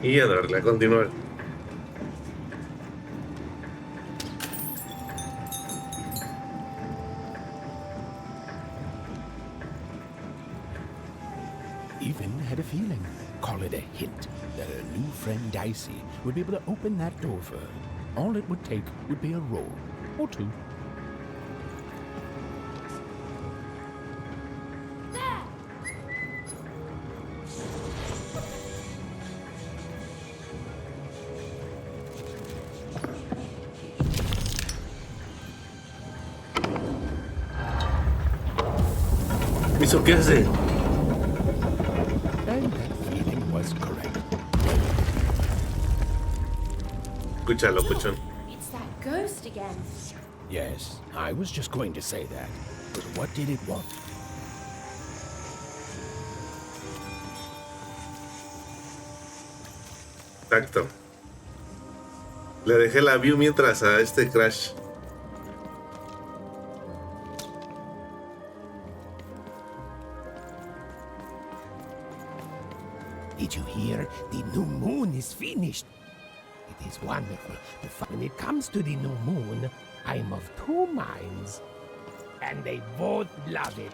Y a darle a continuar. Even had a feeling, call it a hint, that her new friend Dicey would be able to open that door for her. All it would take would be a roll or two. ¿Eso qué hace? And that feeling was correct. Escúchalo, puchón. It's that ghost again. Yes, I was just going to say that. But what did it want? Exacto. Le dejé la view mientras a este Crash. Did you hear? The new moon is finished. It is wonderful. When it comes to the new moon, I'm of two minds. And they both love it.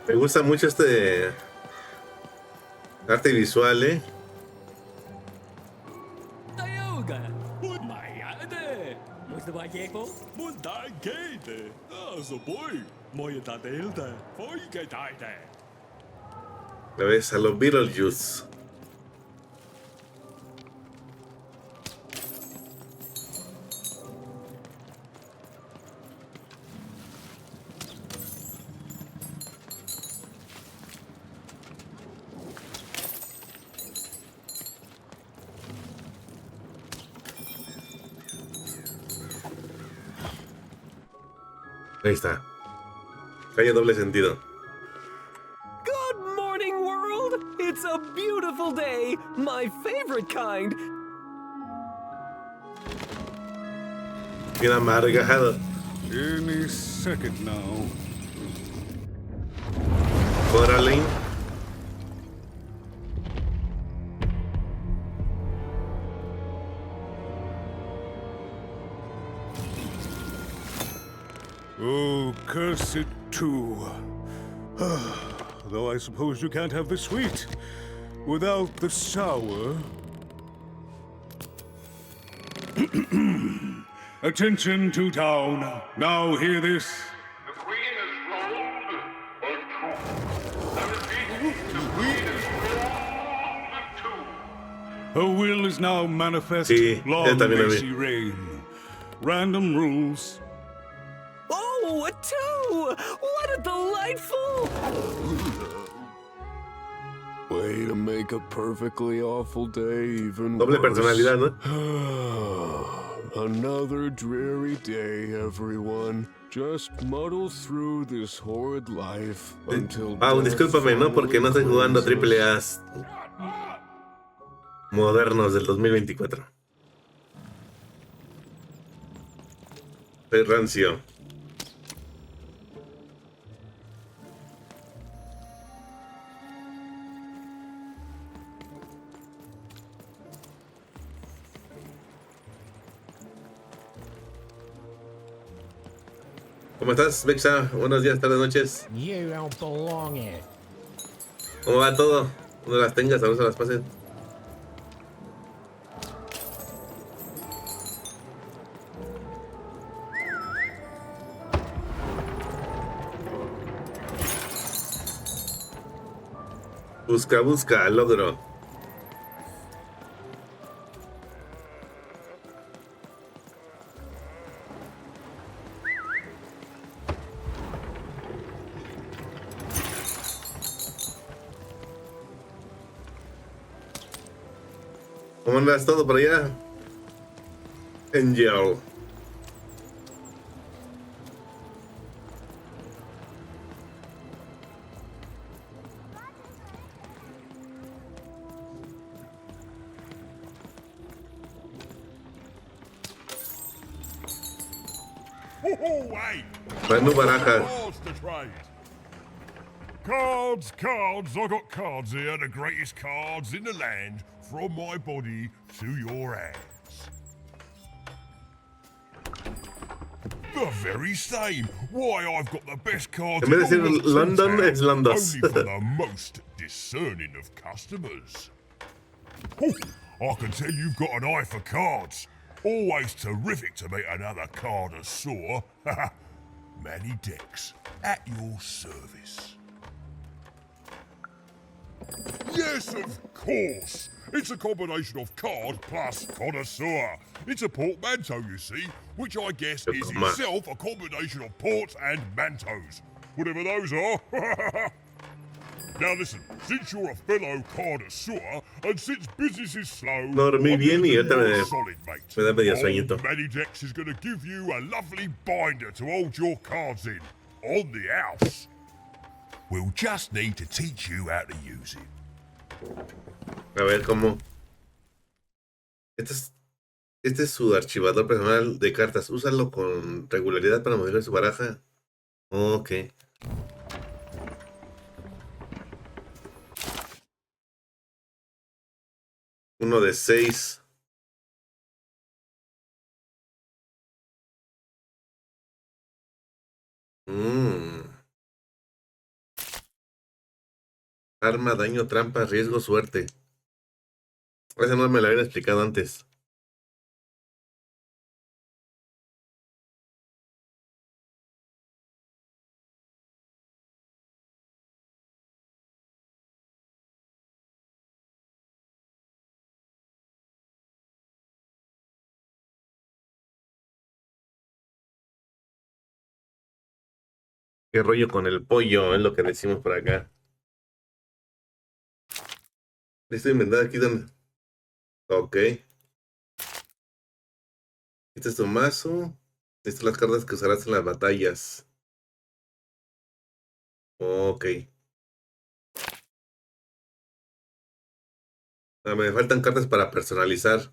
Me gusta mucho este arte visual, ¿eh? La ves a los Beetlejuice. Ahí está. Calle doble sentido. Good morning, world! It's a beautiful day, my favorite kind. Bien amargado. Any second now. Órale. Oh, curse it too. Though I suppose you can't have the sweet without the sour. Attention to town. Now hear this. The queen is rolled or two. I repeat, the queen is rolled two. Her will is now manifest. Sí, Long también lo may vi. she reign. Random rules. Oh, a two! What a delightful... Way to make a perfectly awful day even Doble worse. personalidad, ¿no? Another dreary day, everyone. Just muddle through this horrid life until Discúlpame, ¿no? Porque no estoy jugando triple A modernos del 2024. Soy rancio. ¿Cómo estás, Bexa? Buenos días, tardes, noches. You don't belong here. ¿Cómo va todo? No las tengas, a ver si las pasen. Busca, busca, logro. ¿Cómo andas todo por allá? Angel. Wait! Manu Barajas. Pause the trade. Cards, cards, I got cards here, the greatest cards in the land, from my body to your hands. The very same. Why, I've got the best cards En vez de in all decir of Toontown, London, es Londos. only for the most discerning of customers. Oh, I can tell you've got an eye for cards. Always terrific to meet another connoisseur. Manny Dex, at your service. Yes, of course. It's a combination of card plus connoisseur. It's a portmanteau, you see, which I guess is Come on. itself a combination of ports and mantos. Whatever those are. Now listen, since you're a fellow connoisseur, and since business is slow, No dormí I'm bien gonna y do ahorita you a me solid, mate. da medio sueñito. Manny Dex is gonna give you a lovely binder to hold your cards in, on the house. We'll just need to teach you how to use it. A ver cómo. Este es su archivador personal de cartas. Úsalo con regularidad para modificar su baraja. Ok. Uno de 6. Arma, daño, trampa, riesgo, suerte. Esa no me la habían explicado antes. ¿Qué rollo con el pollo? Es lo que decimos por acá. Estoy inventando aquí donde. Ok. Este es tu mazo. Estas son las cartas que usarás en las batallas. Ok. Ah, me faltan cartas para personalizar.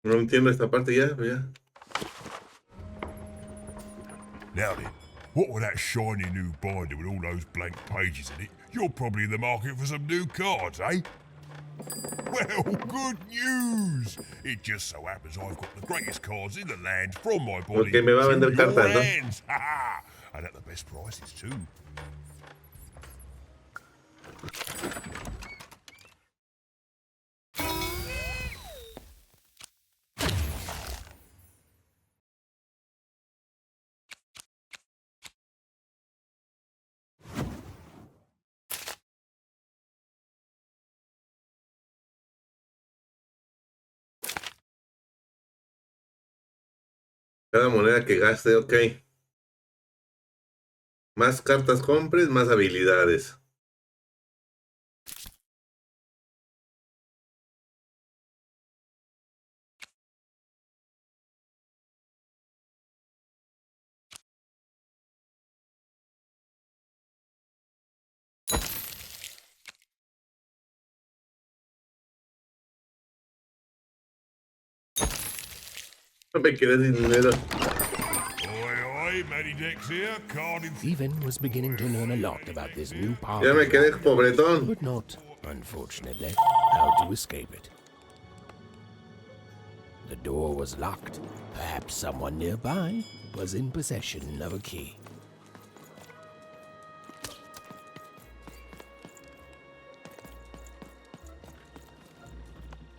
No entiendo esta parte ya. Now then, what with that shiny new binder with all those blank pages in it, you're probably in the market for some new cards, eh? Well, good news! It just so happens I've got the greatest cards in the land from my body Ok, me va a vender to your cartas, ¿no? hands. And at the best prices too. Cada moneda que gaste, ok. Más cartas compres, más habilidades. Me quedé sin dinero. Oi, Matty Dex here, carding. Stephen was beginning to learn a lot about this new part, Ya me quedé pobretón. but not, unfortunately, how to escape it. The door was locked. Perhaps someone nearby was in possession of a key.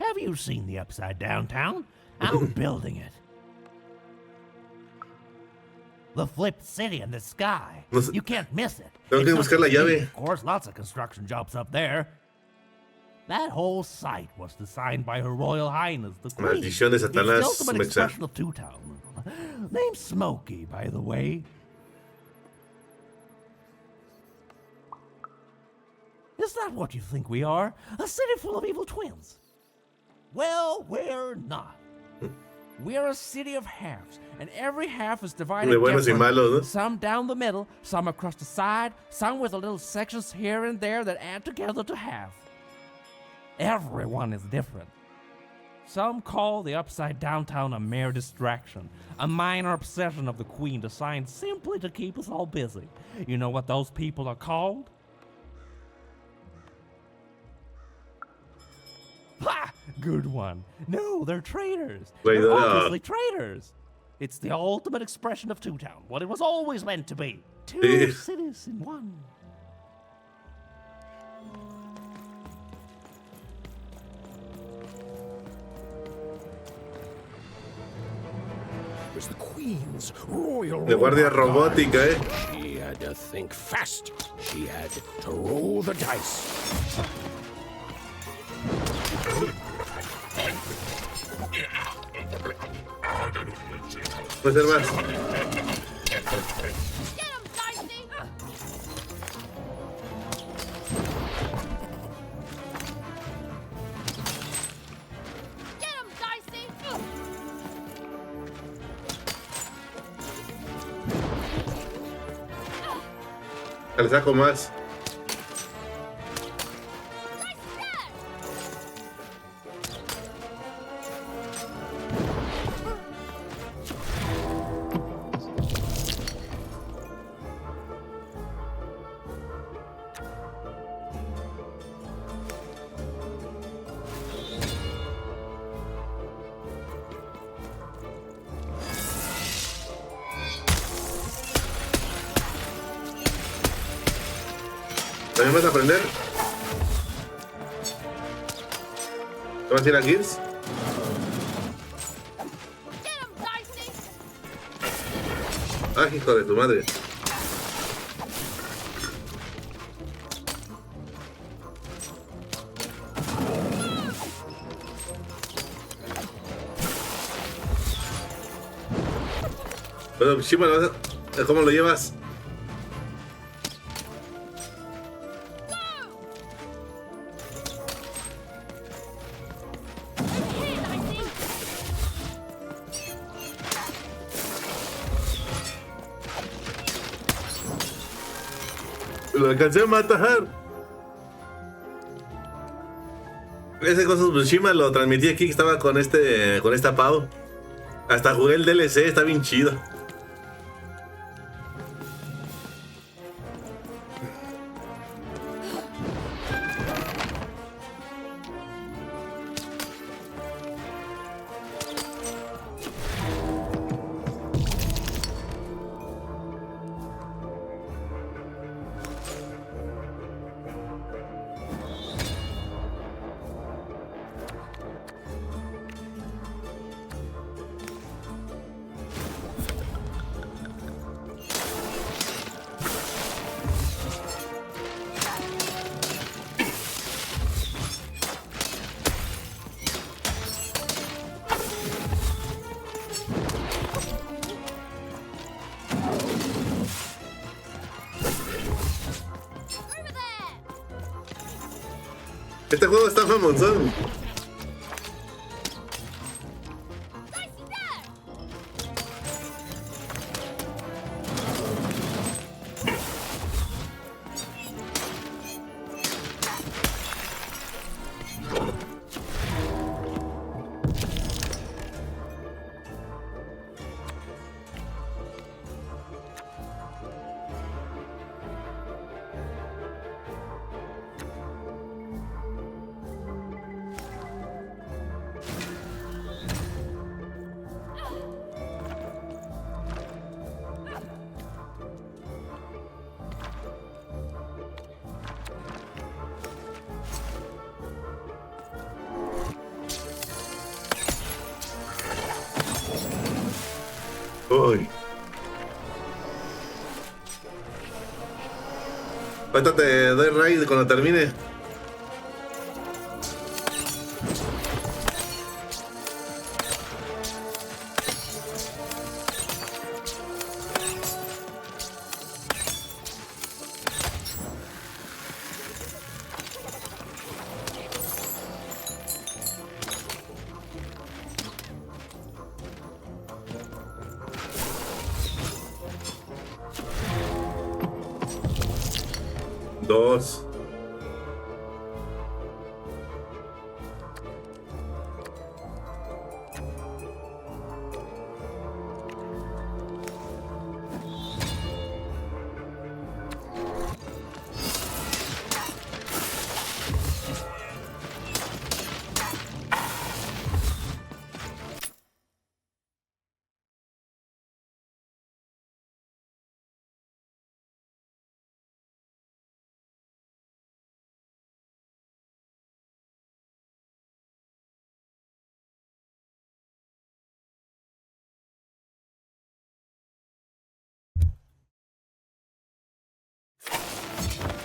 Have you seen the Upside Down Town? I'm building it. The flipped city in the sky. No sé. You can't miss it. Tengo que It's buscar not la just me, llave. Of course, lots of construction jobs up there. That whole site was designed by Her Royal Highness the Queen. Maldición de Satanás, It's the ultimate Mexa. expression of Two-Town. Name's Smokey, by the way. Is that what you think we are? A city full of evil twins? Well, we're not. We're a city of halves, and every half is divided De buenos y different. malos, ¿no? Some down the middle, some across the side, some with a little sections here and there that add together to half. Everyone is different. Some call the Upside Down Town a mere distraction, a minor obsession of the Queen designed simply to keep us all busy. You know what those people are called? Ha! Good one. No, they're traitors. Wait, They're no. obviously traitors. It's the ultimate expression of Two-Town, what it was always meant to be. Two Sí. cities in one. It was the Queen's royal De guardia robot guard. robótica, She had to think fast. She had to roll the dice. Puede ser más. Get him, Dicey! Get him, Dicey! Le saco más. ¿También vas a aprender? ¿Te vas a ir a Gears? Get him, Dicey! Ah, hijo de tu madre. Pero, Shima, ¿cómo lo llevas? Here, Dicey! Lo alcancé a matar. Ese cosa de Tsushima lo transmití aquí que estaba con esta Pau. Hasta jugué el DLC, está bien chido. Over there! Este juego está famonzón. Dicey, there! Ay. Ahorita te doy raid cuando termine. Dos.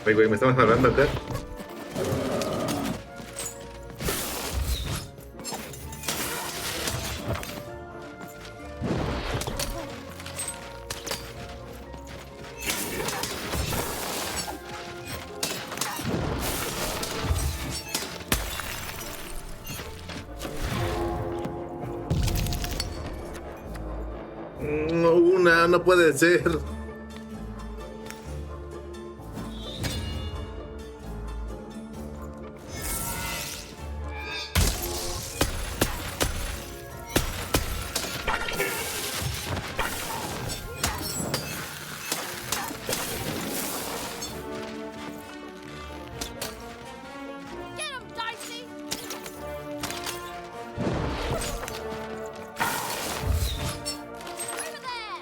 Ay, güey, me estaban hablando acá. No, no puede ser. Get him, Dicey! Over there!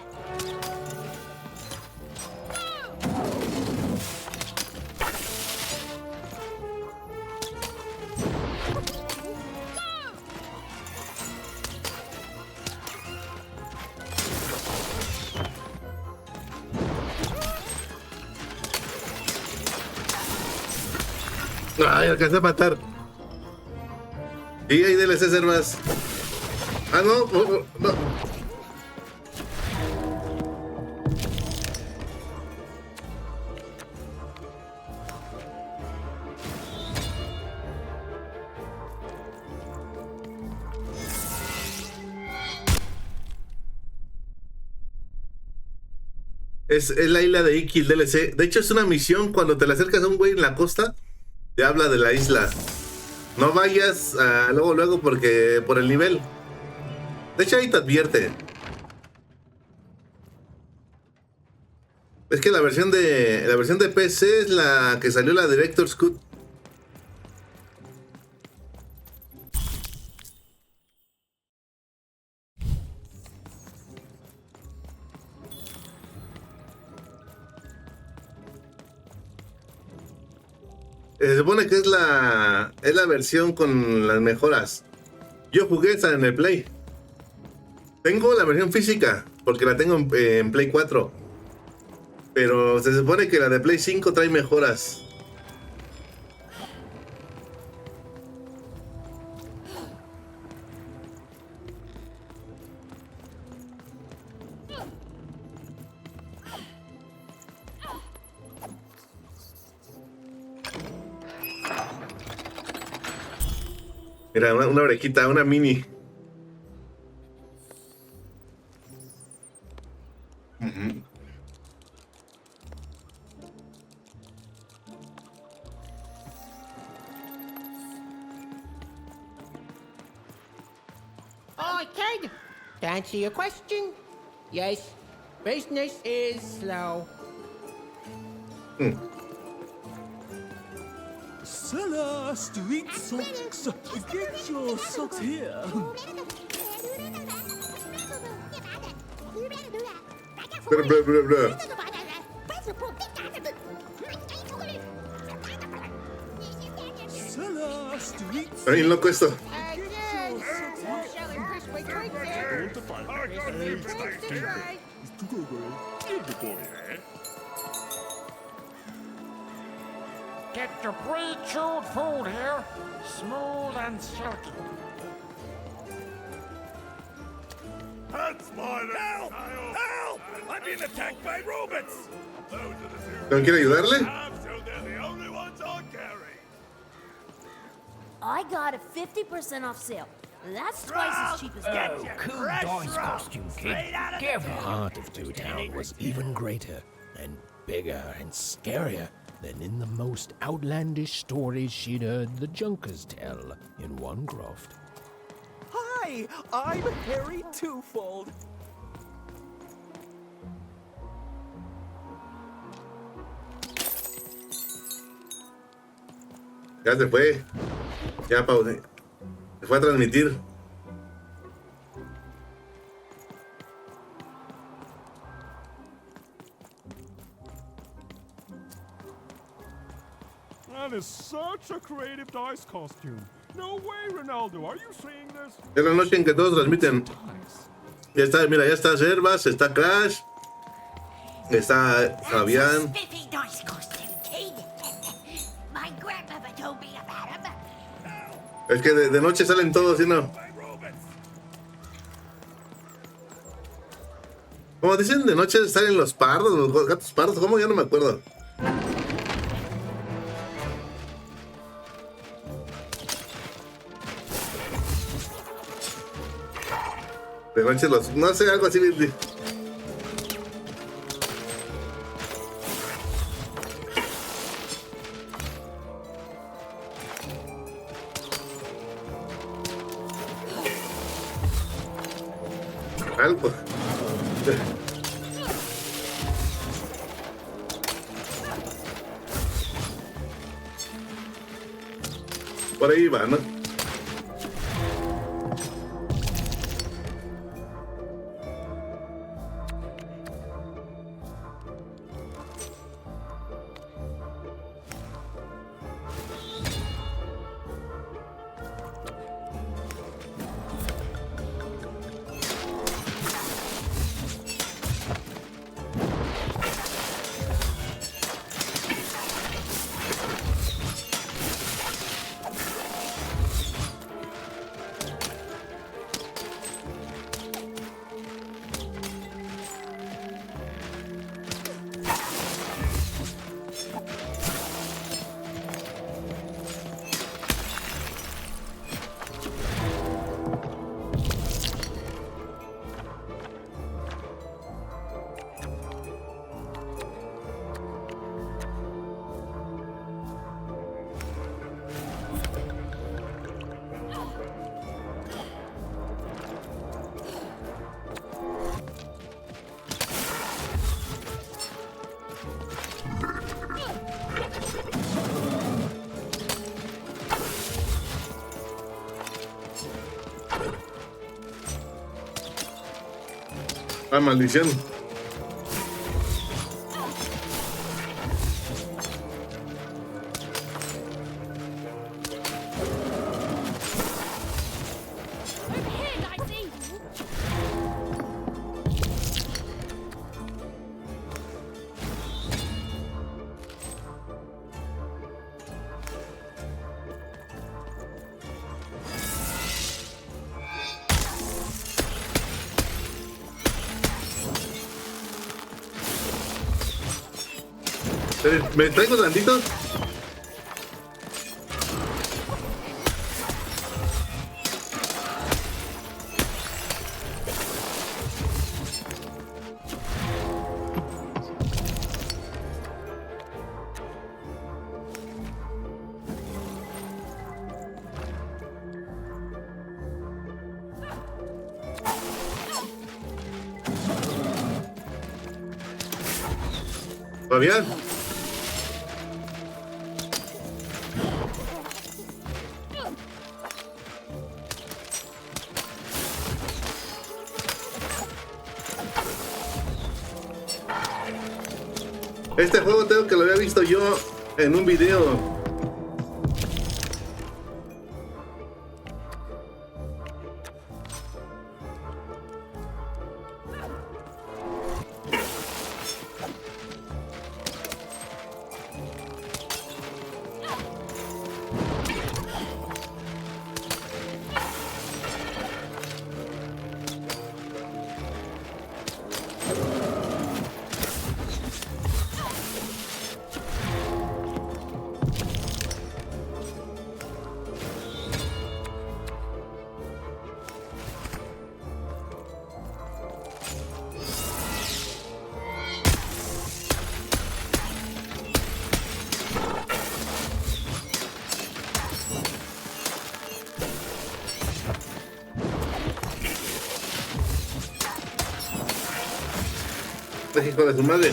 Ay, alcancé a matar. Y hay DLC más. Ah, no, no. Es la isla de Iki, el DLC. De hecho, es una misión cuando te le acercas a un güey en la costa. Te habla de la isla. No vayas luego porque por el nivel. De hecho ahí te advierte. Es que la versión de PC es la que salió, la Director's Cut. Se supone que es la versión con las mejoras. Yo jugué esa en el Play. Tengo la versión física, porque la tengo en Play 4. Pero se supone que la de Play 5 trae mejoras. Mira, una orejita, una mini. Oh, kid. To answer your question, yes, business is slow. Seller street socks. Get your socks here. Bla, bla, bla, bla. Seller street Está bien loco esto. Selling crispy Get your pre-chewed food here, smooth and silky. That's mine! Help! Help! I'm being attacked by robots! Those are the ¿No quiere ayudarle? so they're the only ones I carry. I got a 50% off sale. That's twice as cheap as Oh, cool dice costume, kid. The heart of Two Town was even greater and bigger and scarier than in the most outlandish stories she'd heard the Junkers tell in one croft. Hi, I'm Harry Twofold. Ya se fue. Ya pausé. Se fue a transmitir. That is such a creative dice costume. No way, Ronaldo. Are you seeing this? Es la noche en que todos transmiten. Ya está, mira, ya está Servas, está Crash, está Fabián. spiffy nice costume, kid. My grandmother told me about him. Es que de noche salen todos, ¿sí no? Como dicen, de noche salen los pardos, los gatos pardos, ¿cómo? Ya no me acuerdo. De noche los... no sé, algo así. Algo. Por ahí va, ¿no? Ah, maldición. Over here, Dicey. ¿Me traigo tantito? Fabián. Este juego tengo que lo había visto yo en un video. hijo de su madre.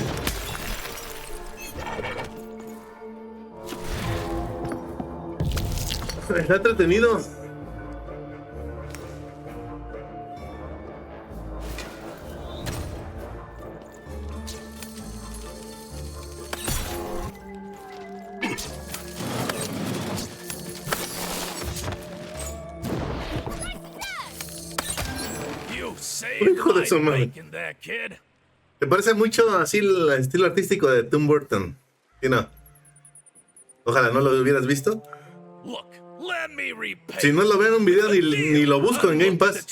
Está entretenido. Hijo de su madre. Me parece mucho así el estilo artístico de Tim Burton. ¿Sí, no? Ojalá no lo hubieras visto. Si no lo veo en un video ni lo busco en Game Pass.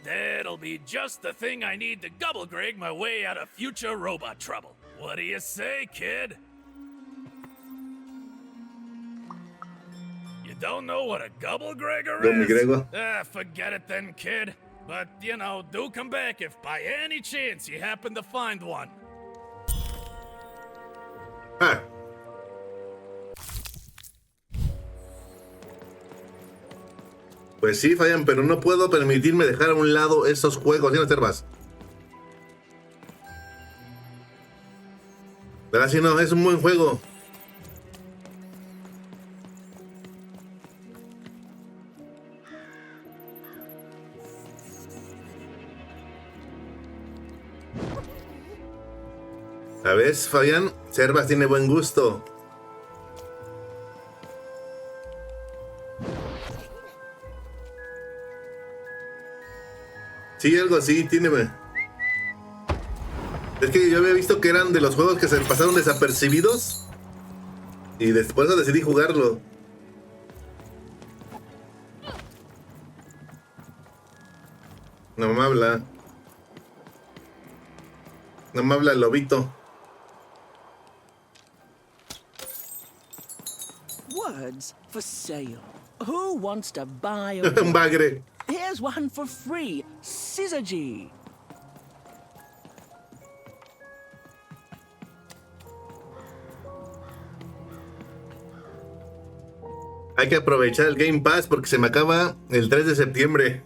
That'll be just the thing I need to gobble greg my way out of future robot trouble. What do you say, kid? You don't know what a gobble gregger is? Forget it then, kid. But, you know, do come back if by any chance you happen to find one. Ah. Pues sí, Fallan, pero no puedo permitirme dejar a un lado esos juegos. ¿Sí no observas? ¿Verdad? Si no, es un buen juego. ¿Sabes, Fabián? Servas tiene buen gusto. Sí, algo así, tiene. Es que yo había visto que eran de los juegos que se pasaron desapercibidos. Y después decidí jugarlo. No me habla. No me habla el lobito. Words for sale. Who wants to buy a Un bagre. Here's one for free. Syzygy. Hay que aprovechar el Game Pass porque se me acaba el 3 de septiembre.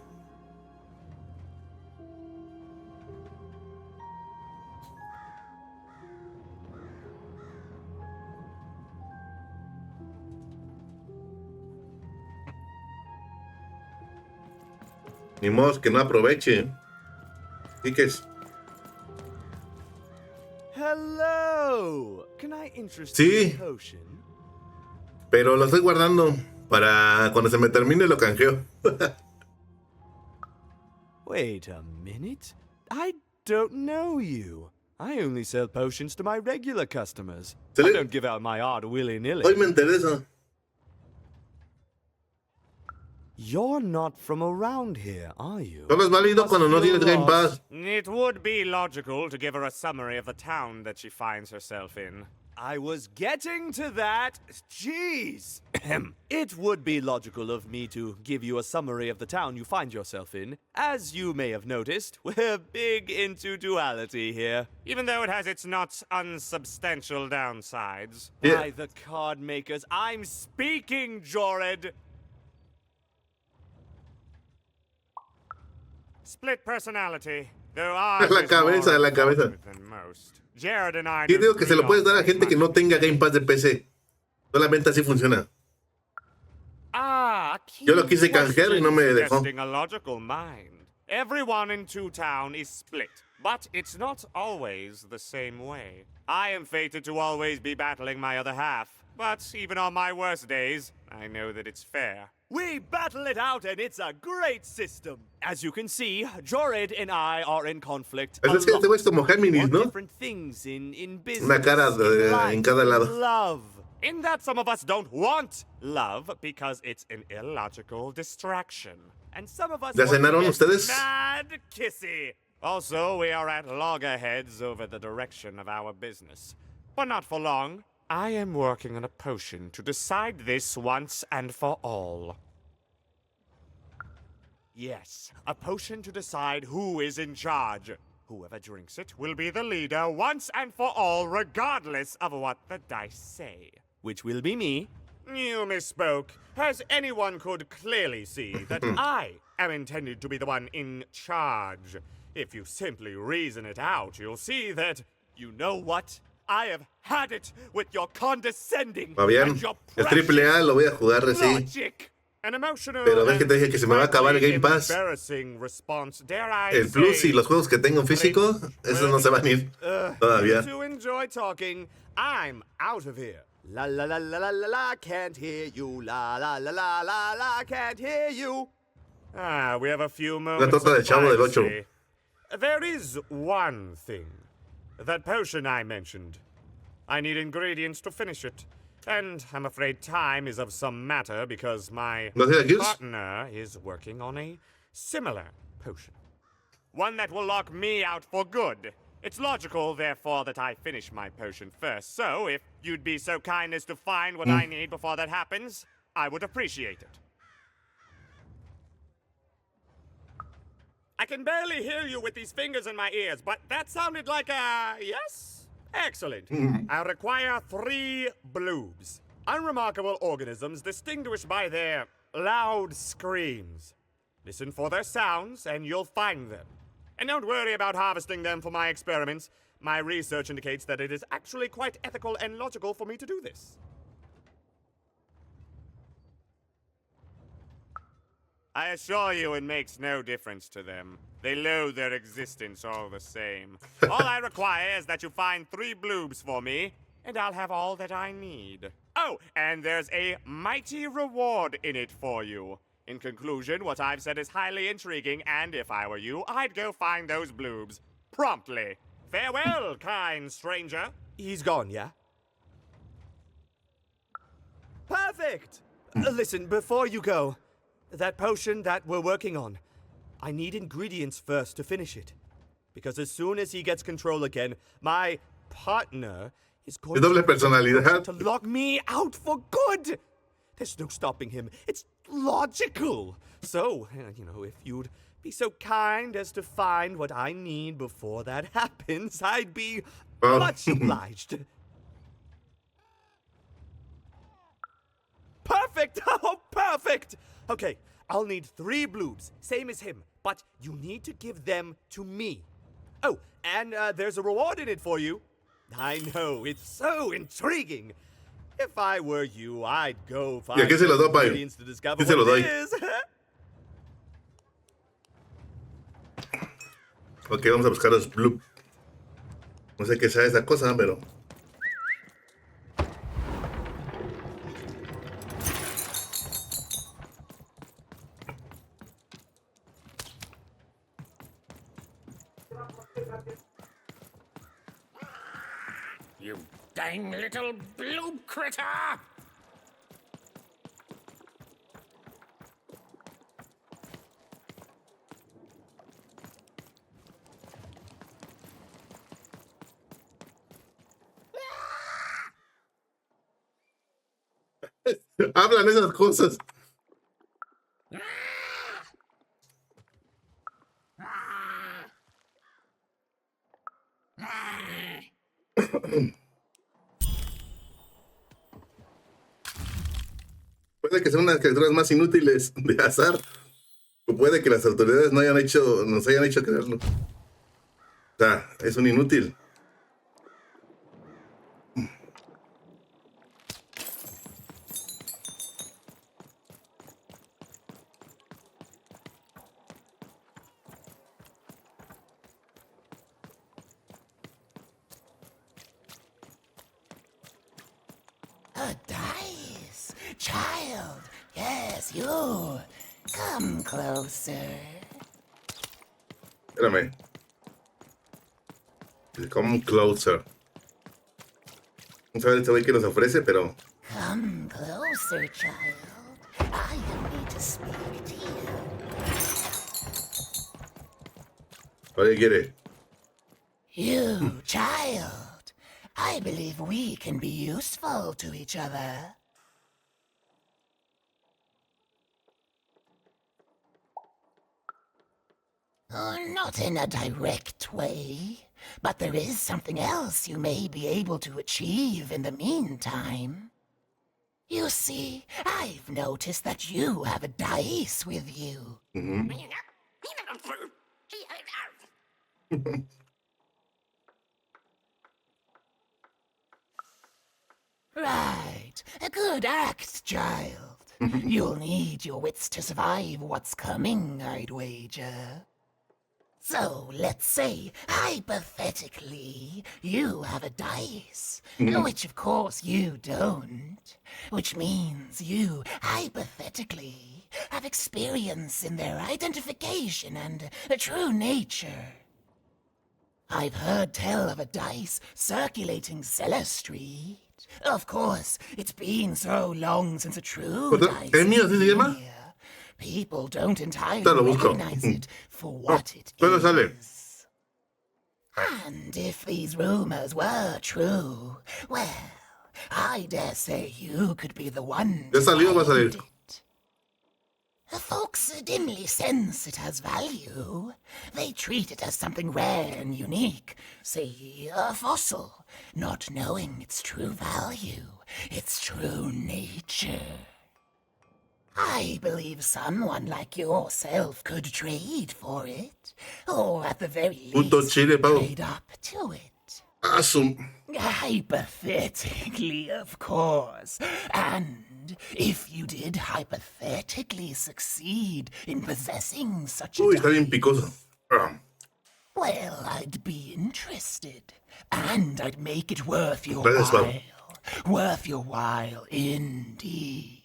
Ni modo que no aproveche. Quiques. Hello. Can I interest Sí. you in a potion? Pero lo estoy guardando para cuando se me termine lo canjeo. Wait a minute. I don't know you. I only sell potions to my regular customers. I don't give out my art willy-nilly. Hoy me enteré eso. You're not from around here, are you? Solo es válido cuando no tienes Game Pass. It would be logical to give her a summary of the town that she finds herself in. I was getting to that. Jeez. It would be logical of me to give you a summary of the town you find yourself in. As you may have noticed, we're big into duality here. Even though it has its not unsubstantial downsides. By the card makers, I'm speaking, Jorid. Split personality. Though La cabeza, la cabeza. Jared and I Yo digo que se lo puedes dar a gente que no tenga Game Pass de PC. Solamente así funciona. Yo lo quise canjear y no me dejó. A logical mind. Everyone in Two Town is split, but it's not always the same way. I am fated to always be battling my other half, but even on my worst days, I know that it's fair. We battle it out and it's a great system. As you can see, Jorid and I are in conflict. Es que este güey es como Géminis, ¿no? Different things in business, Una cara en cada lado. Love. In that some of us don't want love because it's an illogical distraction. And some of us ¿Ya cenaron ustedes? Mad kissy. Also, we are at loggerheads over the direction of our business. But not for long. I am working on a potion to decide this once and for all. Yes, a potion to decide who is in charge. Whoever drinks it will be the leader once and for all, regardless of what the dice say. Which will be me. You misspoke, as anyone could clearly see that I am intended to be the one in charge. If you simply reason it out, you'll see that, you know what? I have had it with your condescending Fabián, and your el triple A lo voy a jugar así. logic. An emotional Pero ves que te dije que se me va a acabar el Game Pass. embarrassing response, dare I El Plus say, y los juegos que tengo en físico, esos no se van a ir todavía. To enjoy talking, I'm out of here. La la la la la la la, can't hear you. La la la la la la, can't hear you. Ah, we have a few moments. La torta del Chavo del Ocho. privacy. There is one thing. That potion I mentioned. I need ingredients to finish it. And I'm afraid time is of some matter because my partner is working on a similar potion. One that will lock me out for good. It's logical, therefore, that I finish my potion first. So, if you'd be so kind as to find what I need before that happens, I would appreciate it. I can barely hear you with these fingers in my ears, but that sounded like a yes? Excellent. I require 3 bloobs. Unremarkable organisms distinguished by their loud screams. Listen for their sounds, and you'll find them. And don't worry about harvesting them for my experiments. My research indicates that it is actually quite ethical and logical for me to do this. I assure you it makes no difference to them. They loathe their existence all the same. All I require is that you find 3 bloobs for me, and I'll have all that I need. Oh, and there's a mighty reward in it for you. In conclusion, what I've said is highly intriguing, and if I were you, I'd go find those bloobs. Promptly. Farewell, kind stranger. He's gone, yeah? Perfect! Listen, before you go, that potion that we're working on, I need ingredients first to finish it. Because as soon as he gets control again, my partner is going to lock me out for good. There's no stopping him. It's logical. So, if you'd be so kind as to find what I need before that happens, I'd be much obliged. Perfect! Oh, perfect! Okay, I'll need 3 bloobs, same as him, but you need to give them to me. Oh, and there's a reward in it for you. I know, it's so intriguing. If I were you, I'd go find ingredients to discover what it is. Ok, vamos a buscar los blue. No sé qué sea esa cosa, pero... You dang little bloob critter! Hablan esas cosas. Puede que sean unas criaturas más inútiles de azar, o puede que las autoridades nos hayan hecho creerlo. O sea, es un inútil. A dice! Child! Yes, you! Come closer. Espérame. Come closer. Vamos a ver este güey que nos ofrece, pero... Come closer, child. I need to speak to you. ¿Cuál quiere? You, child. I believe we can be useful to each other. Not in a direct way, but there is something else you may be able to achieve in the meantime. You see, I've noticed that you have a dice with you. Right. A good act, child. You'll need your wits to survive what's coming, I'd wager. So, let's say, hypothetically, you have a dice, which of course you don't, which means you, hypothetically, have experience in their identification and true nature. I've heard tell of a dice circulating Cellar Street. Of course, it's been so long since a true dice ¿El mío así se llama? people don't entirely Te lo busco. recognize it for what it ¿Cuándo sale? is. And if these rumors were true, well, I dare say you could be the one ¿Ya to salió o va a find salir? it. Folks dimly sense it has value. They treat it as something rare and unique, say a fossil, not knowing its true value, its true nature. I believe someone like yourself could trade for it, or at the very Puto least, chile, pavo. trade up to it. Asum. Hypothetically, of course. And if you did hypothetically succeed in possessing such a Uy, está bien dice, picoso. Ah. well, I'd be interested. And I'd make it worth your Gracias, while. Pau. Worth your while, indeed.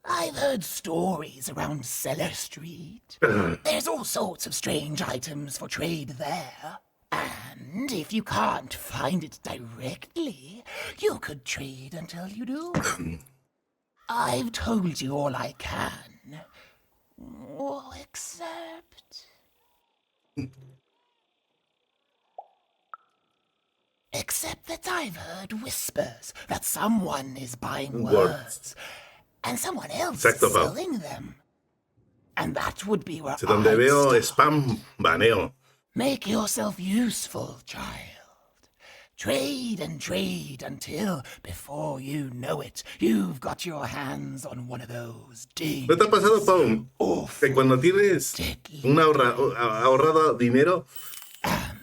I've heard stories around Cellar Street. There's all sorts of strange items for trade there. And if you can't find it directly, you could trade until you do. I've told you all I can. Oh, except... Except that I've heard whispers that someone is buying words. And someone else Exacto, is Pau. selling them. And that would be where Si donde I'd veo stop. spam, baneo. Make yourself useful, child. Trade and trade until, before you know it, you've got your hands on one of those dings. ¿No te ha pasado, Pau? Que cuando tienes un ahorrado dinero,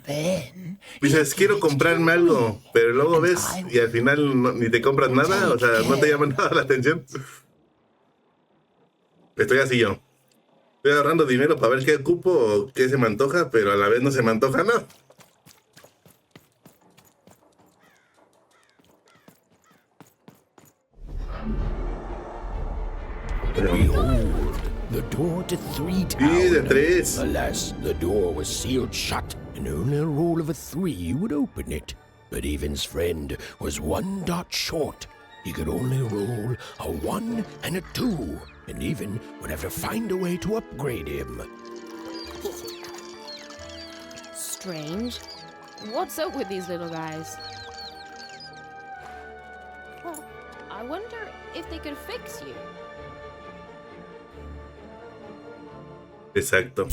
Then, dices, quiero comprarme algo, pero luego ves y al final ni te compras nada, o sea, no te llama nada la atención. Estoy así yo. Estoy ahorrando dinero para ver qué ocupo o qué se me antoja, pero a la vez no se me antoja nada. Behold, the door to 3 Sí, de towns. 3. Alas, the door was sealed shut, and only a roll of a 3 would open it. But Evan's friend was 1 dot short. He could only roll a 1 and a 2, and Evan would have to find a way to upgrade him. Strange. What's up with these little guys? Well, I wonder if they could fix you. Exacto.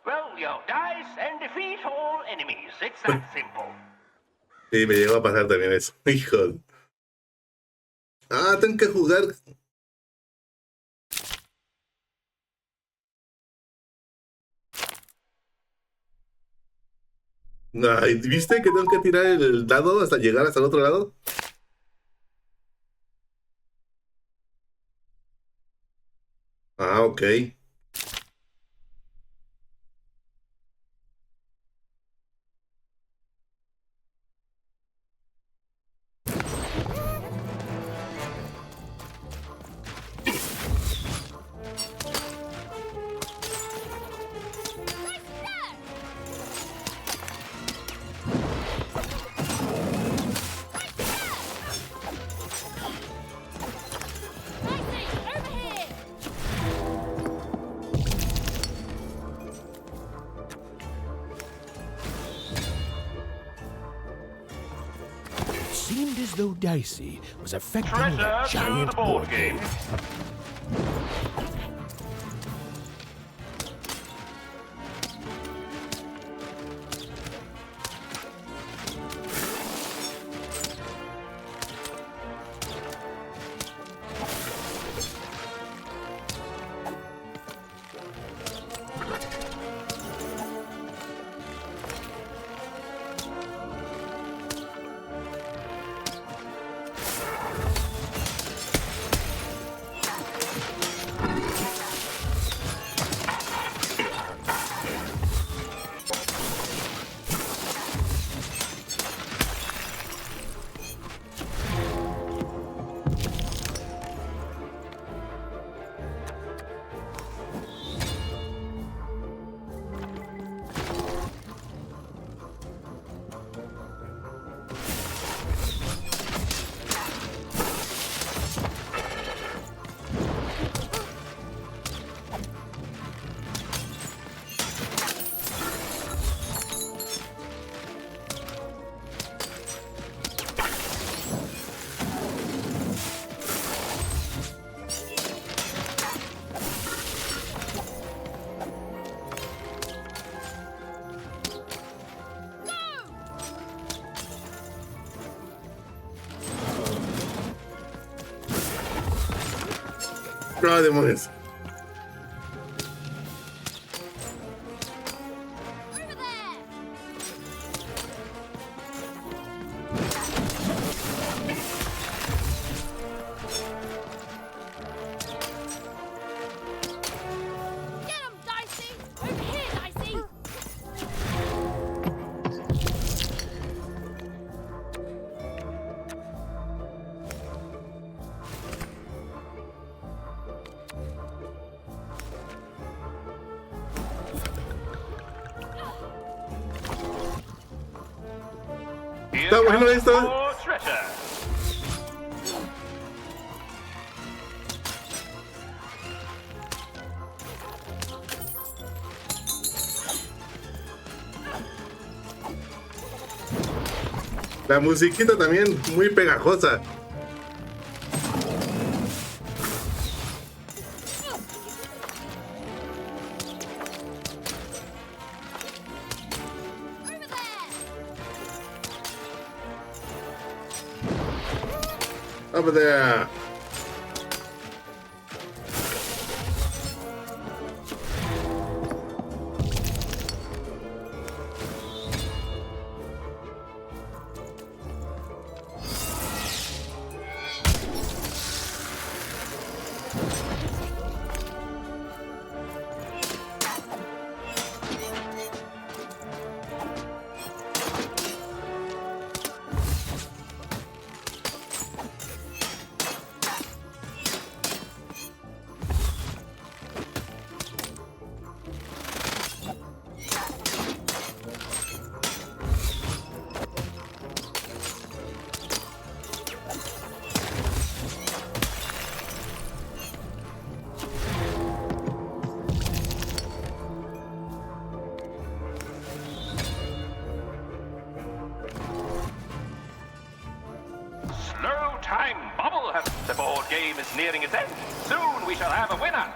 Roll your dice and defeat all enemies. It's that simple. Sí, me llegó a pasar también eso. Hijo. Ah, tengo que jugar. Ay, ¿viste que tengo que tirar el dado hasta llegar hasta el otro lado? Ah, ok. It seemed as though Dicey was affecting Treasure the to giant the board board game. game. No, demonios. Está bueno esto. La musiquita también muy pegajosa. Over there. The board game is nearing its end. Soon we shall have a winner.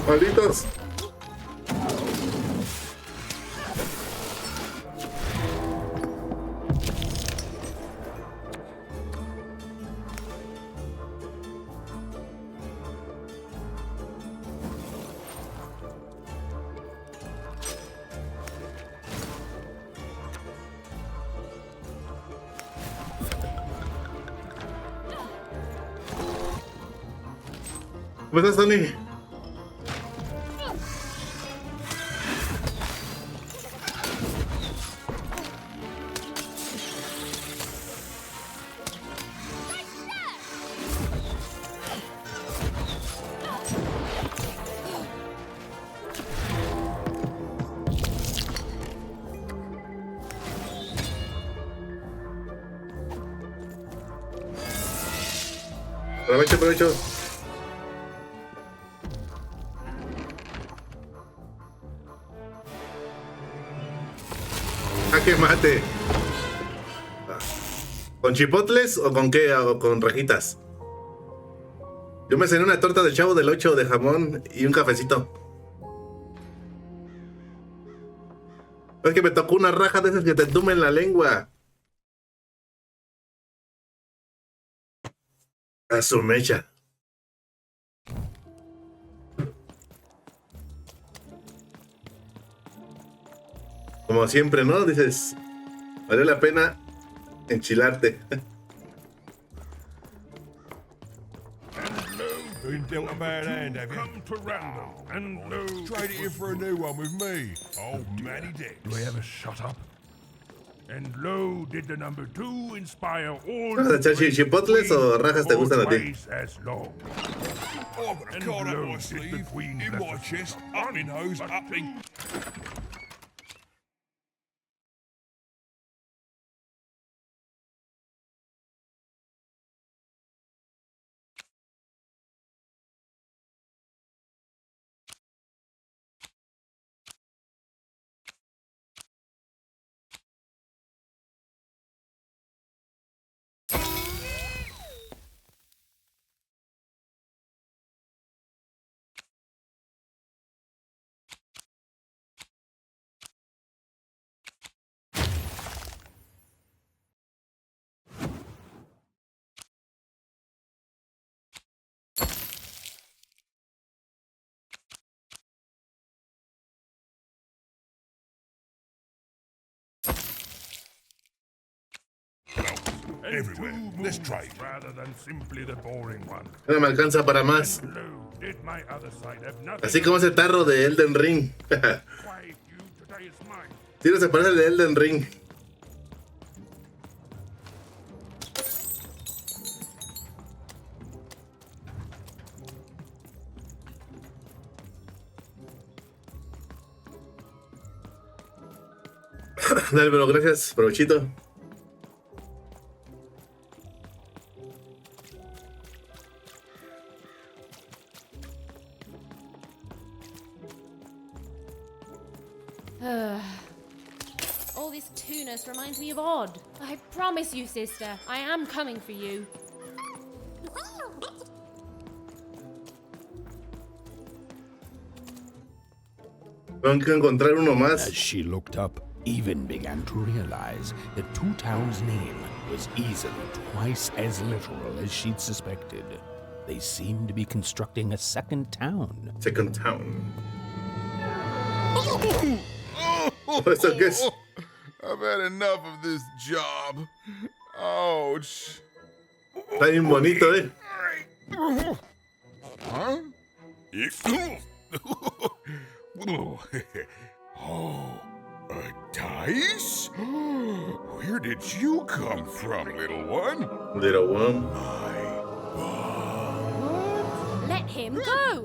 Malditos. ¿Cómo estás, Tony? Aprovecho, aprovecho. ¡Jaque mate! ¿Con chipotles o con qué? ¿O con rajitas? Yo me cené una torta del Chavo del 8 de jamón y un cafecito. Es que me tocó una raja de esas que te entumen la lengua. A su mecha. Como siempre, ¿no? Dices, valió la pena enchilarte. Been dealt a bad hand, have you? Come to random, and Trade it in for a new one with me, old Manny Dex. Do we ever shut up? And lo, did the number 2 inspire all ¿Vas a echar chipotles o rajas te gustan a ti? twice as long. I've got a card up my sleeve, in my chest, up my nose, up me. Everywhere. Let's trade. Rather than simply the boring one. No me alcanza para más. Did my other side have nothing? Así como ese tarro de Elden Ring. Sí, no se parece al de Elden Ring. Dale, bueno, gracias, provechito. All this tunus reminds me of Odd. I promise you, sister, I am coming for you. Tengo que encontrar uno más. As she looked up, Even began to realize that Two Town's name was easily twice as literal as she'd suspected. They seemed to be constructing a second town. Second town. ¿Eso qué es? I've had enough of this job. Ouch. Está bien bonito, ¿eh? Huh? Oh, a dice? Where did you come from, little one? Little one. Let him go!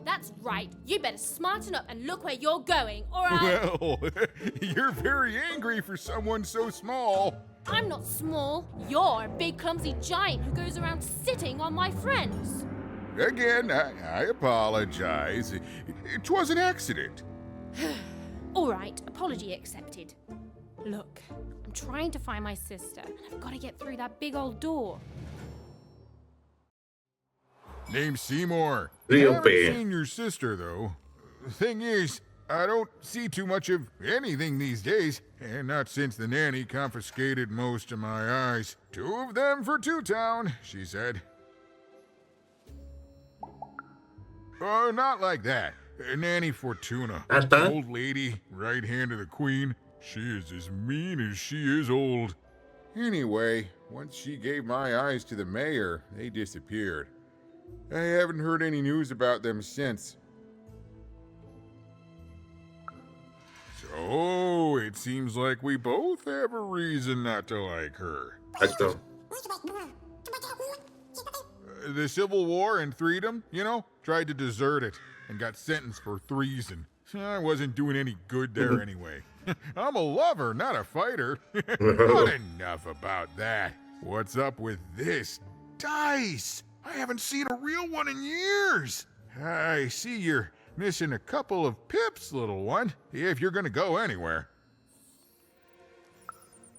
That's right. You better smarten up and look where you're going, or I'll... Well, you're very angry for someone so small. I'm not small. You're a big, clumsy giant who goes around sitting on my friends. Again, I apologize. It was an accident. All right, apology accepted. Look, I'm trying to find my sister, and I've got to get through that big old door. Name's Seymour. Rio I haven't Pe. seen your sister, though. The thing is, I don't see too much of anything these days, and not since the nanny confiscated most of my eyes. 2 of them for Two Town, she said. Oh, not like that. Nanny Fortuna. Old lady, right hand of the queen. She is as mean as she is old. Anyway, once she gave my eyes to the mayor, they disappeared. I haven't heard any news about them since. So, it seems like we both have a reason not to like her. The Civil War and Freedom, you know, tried to desert it and got sentenced for treason. I wasn't doing any good there anyway. I'm a lover, not a fighter. But enough about that. What's up with this dice? I haven't seen a real one in years. I see you're missing a couple of pips, little one, if you're gonna go anywhere.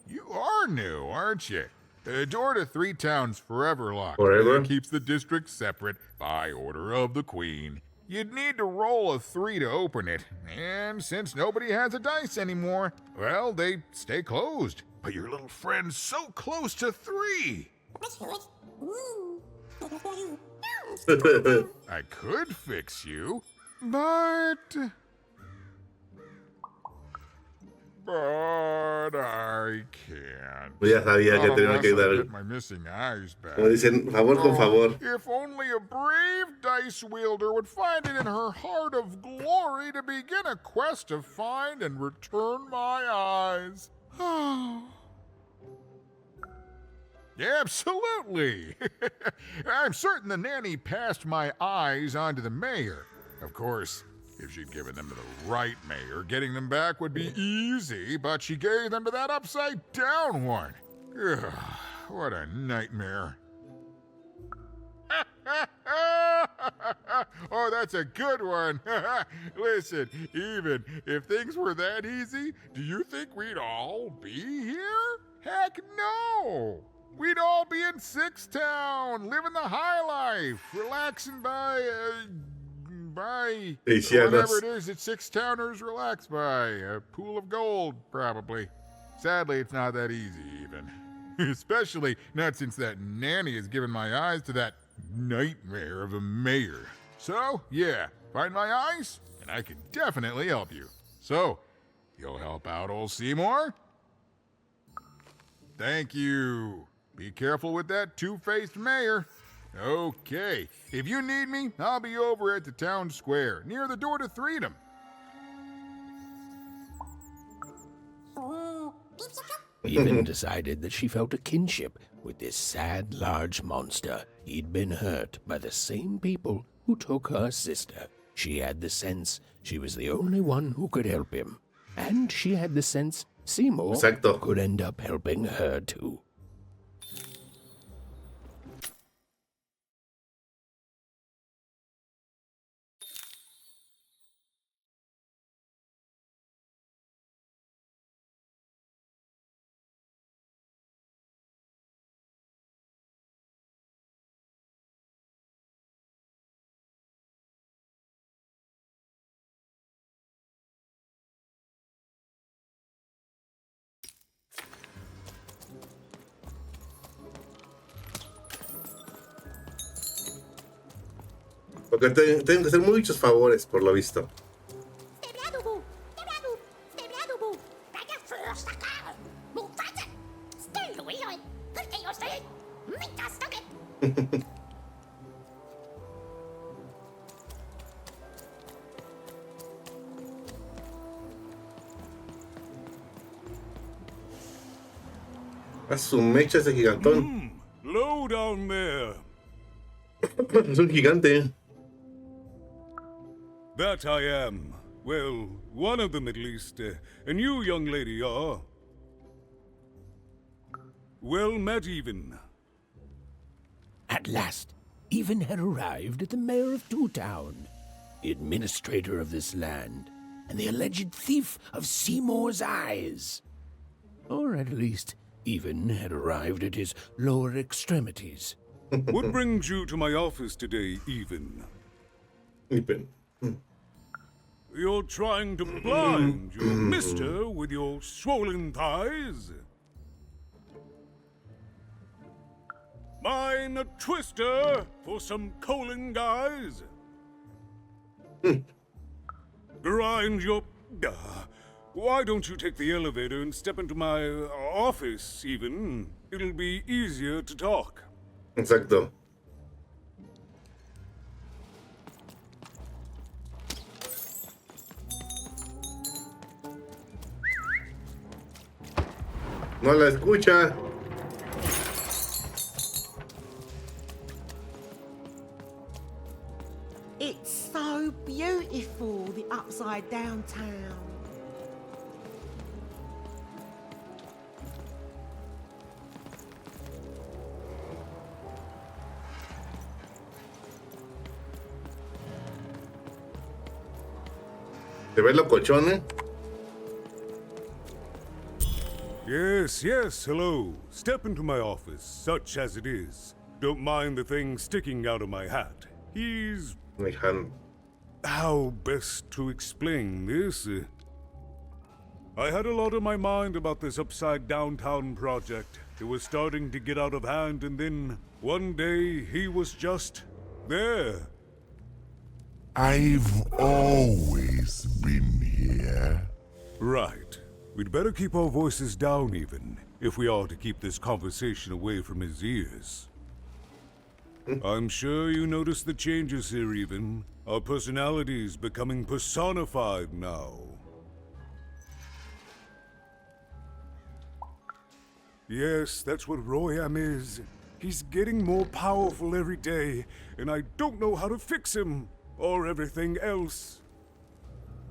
You are new, aren't you? The door to Three Towns forever locked. Forever? It keeps the district separate by order of the queen. You'd need to roll a 3 to open it, and since nobody has a dice anymore, well, they stay closed. But your little friend's so close to 3. I could fix you, but I can't. Ya sabía que tenía que dar. My missing eyes back. Como dicen, favor con favor. If only a brave dice wielder would find it in her heart of glory to begin a quest to find and return my eyes. Oh. Absolutely. I'm certain the nanny passed my eyes on to the mayor. Of course, if she'd given them to the right mayor, getting them back would be easy, but she gave them to that upside-down one. Ugh, what a nightmare. Oh, that's a good one. Listen, even if things were that easy, do you think we'd all be here? Heck no! We'd all be in Six Town, living the high life, relaxing by whatever it is that Six Towners relax by. A pool of gold, probably. Sadly, it's not that easy, even. Especially not since that nanny has given my eyes to that nightmare of a mayor. So, yeah, find my eyes, and I can definitely help you. So, you'll help out old Seymour? Thank you. Be careful with that two-faced mayor. Okay, if you need me, I'll be over at the town square, near the door to Freedom. Even decided that she felt a kinship with this sad, large monster. He'd been hurt by the same people who took her sister. She had the sense she was the only one who could help him. And she had the sense Seymour could end up helping her too. Porque tengo que hacer muchos favores, por lo visto. A su mecha ese gigantón. Low down there. Es un gigante. That I am. Well, one of them at least. And you, young lady, are? Well met, Even. At last, Even had arrived at the mayor of Two Town, the administrator of this land, and the alleged thief of Seymour's eyes. Or at least, Even had arrived at his lower extremities. What brings you to my office today, Even? Even. You're trying to blind your mister with your swollen thighs? Mine a twister for some colon guys? Grind your... why don't you take the elevator and step into my office, Even? It'll be easier to talk. Exacto. No la escucha. It's so beautiful, the upside down town. ¿Te ves locochón, eh? Yes, yes, hello. Step into my office, such as it is. Don't mind the thing sticking out of my hat. He's... How best to explain this? I had a lot on my mind about this upside downtown project. It was starting to get out of hand, and then one day he was just there. I've always been here. Right. We'd better keep our voices down, Even, if we are to keep this conversation away from his ears. I'm sure you noticed the changes here, Even. Our personalities becoming personified now. Yes, that's what Royam is. He's getting more powerful every day, and I don't know how to fix him, or everything else.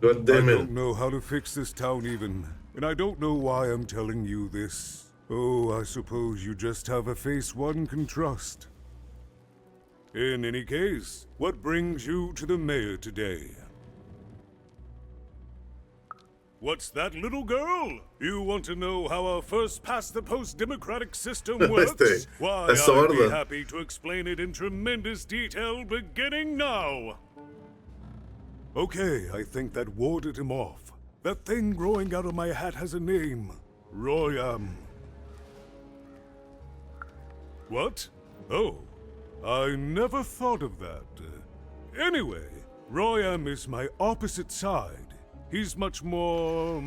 God damn I it. don't know how to fix this town even, and I don't know why I'm telling you this. Oh, I suppose you just have a face one can trust. In any case, what brings you to the mayor today? What's that, little girl? You want to know how our first-past-the-post democratic system works? Why, I'd be happy to explain it in tremendous detail beginning now. Okay, I think that warded him off. That thing growing out of my hat has a name. Royam. What? Oh, I never thought of that. Anyway, Royam is my opposite side. He's much more,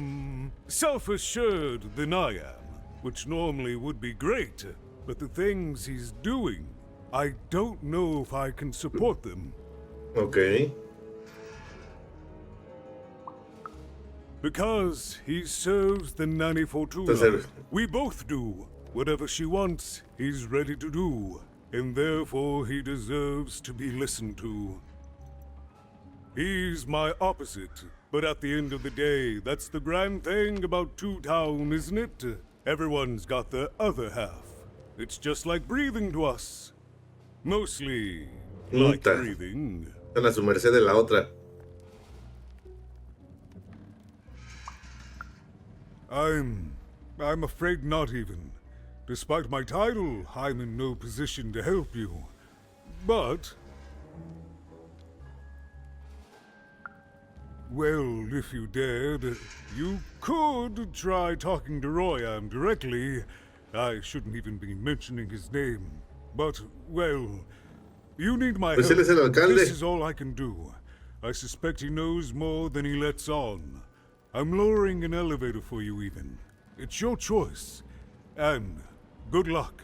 self-assured than I am, which normally would be great, but the things he's doing, I don't know if I can support them. Okay. Because he serves the Nanny Fortuna. We both do. Whatever she wants, he's ready to do, and therefore he deserves to be listened to. He's my opposite. But at the end of the day, that's the grand thing about Two Town, isn't it? Everyone's got their other half. It's just like breathing to us. Mostly like breathing. Están a su merced de la otra. I'm afraid not even. Despite my title, I'm in no position to help you. But well, if you dared, you could try talking to Royam directly. I shouldn't even be mentioning his name. But, well, you need my help. This is all I can do. I suspect he knows more than he lets on. I'm lowering an elevator for you even. It's your choice. And good luck.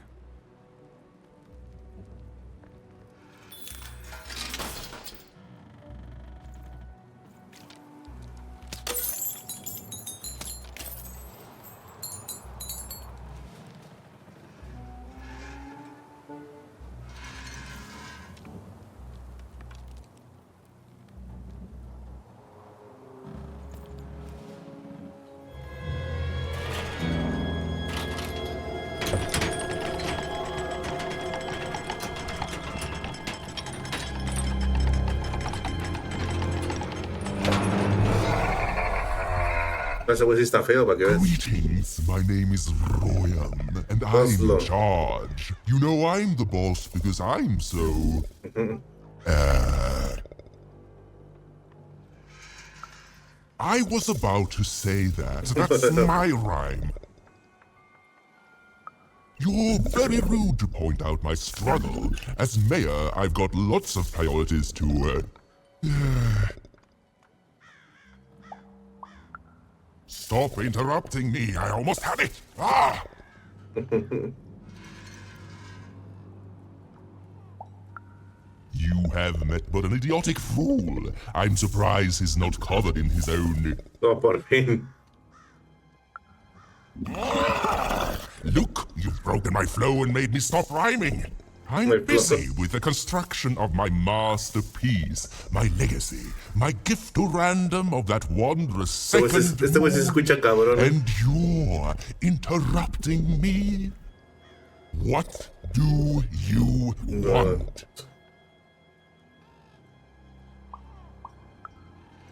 Ese güey sí está feo, para que veas. Greetings, my name is Royam, and I'm in charge. You know I'm the boss because I'm so... I was about to say that. That's my rhyme. You're very rude to point out my struggle. As mayor, I've got lots of priorities to... Stop interrupting me. I almost had it. Ah! You have met but an idiotic fool. I'm surprised he's not covered in his own... No, por fin. Look, you've broken my flow and made me stop rhyming. I'm busy with the construction of my masterpiece, my legacy, my gift to random of that wondrous second. And you're interrupting me? What do you want?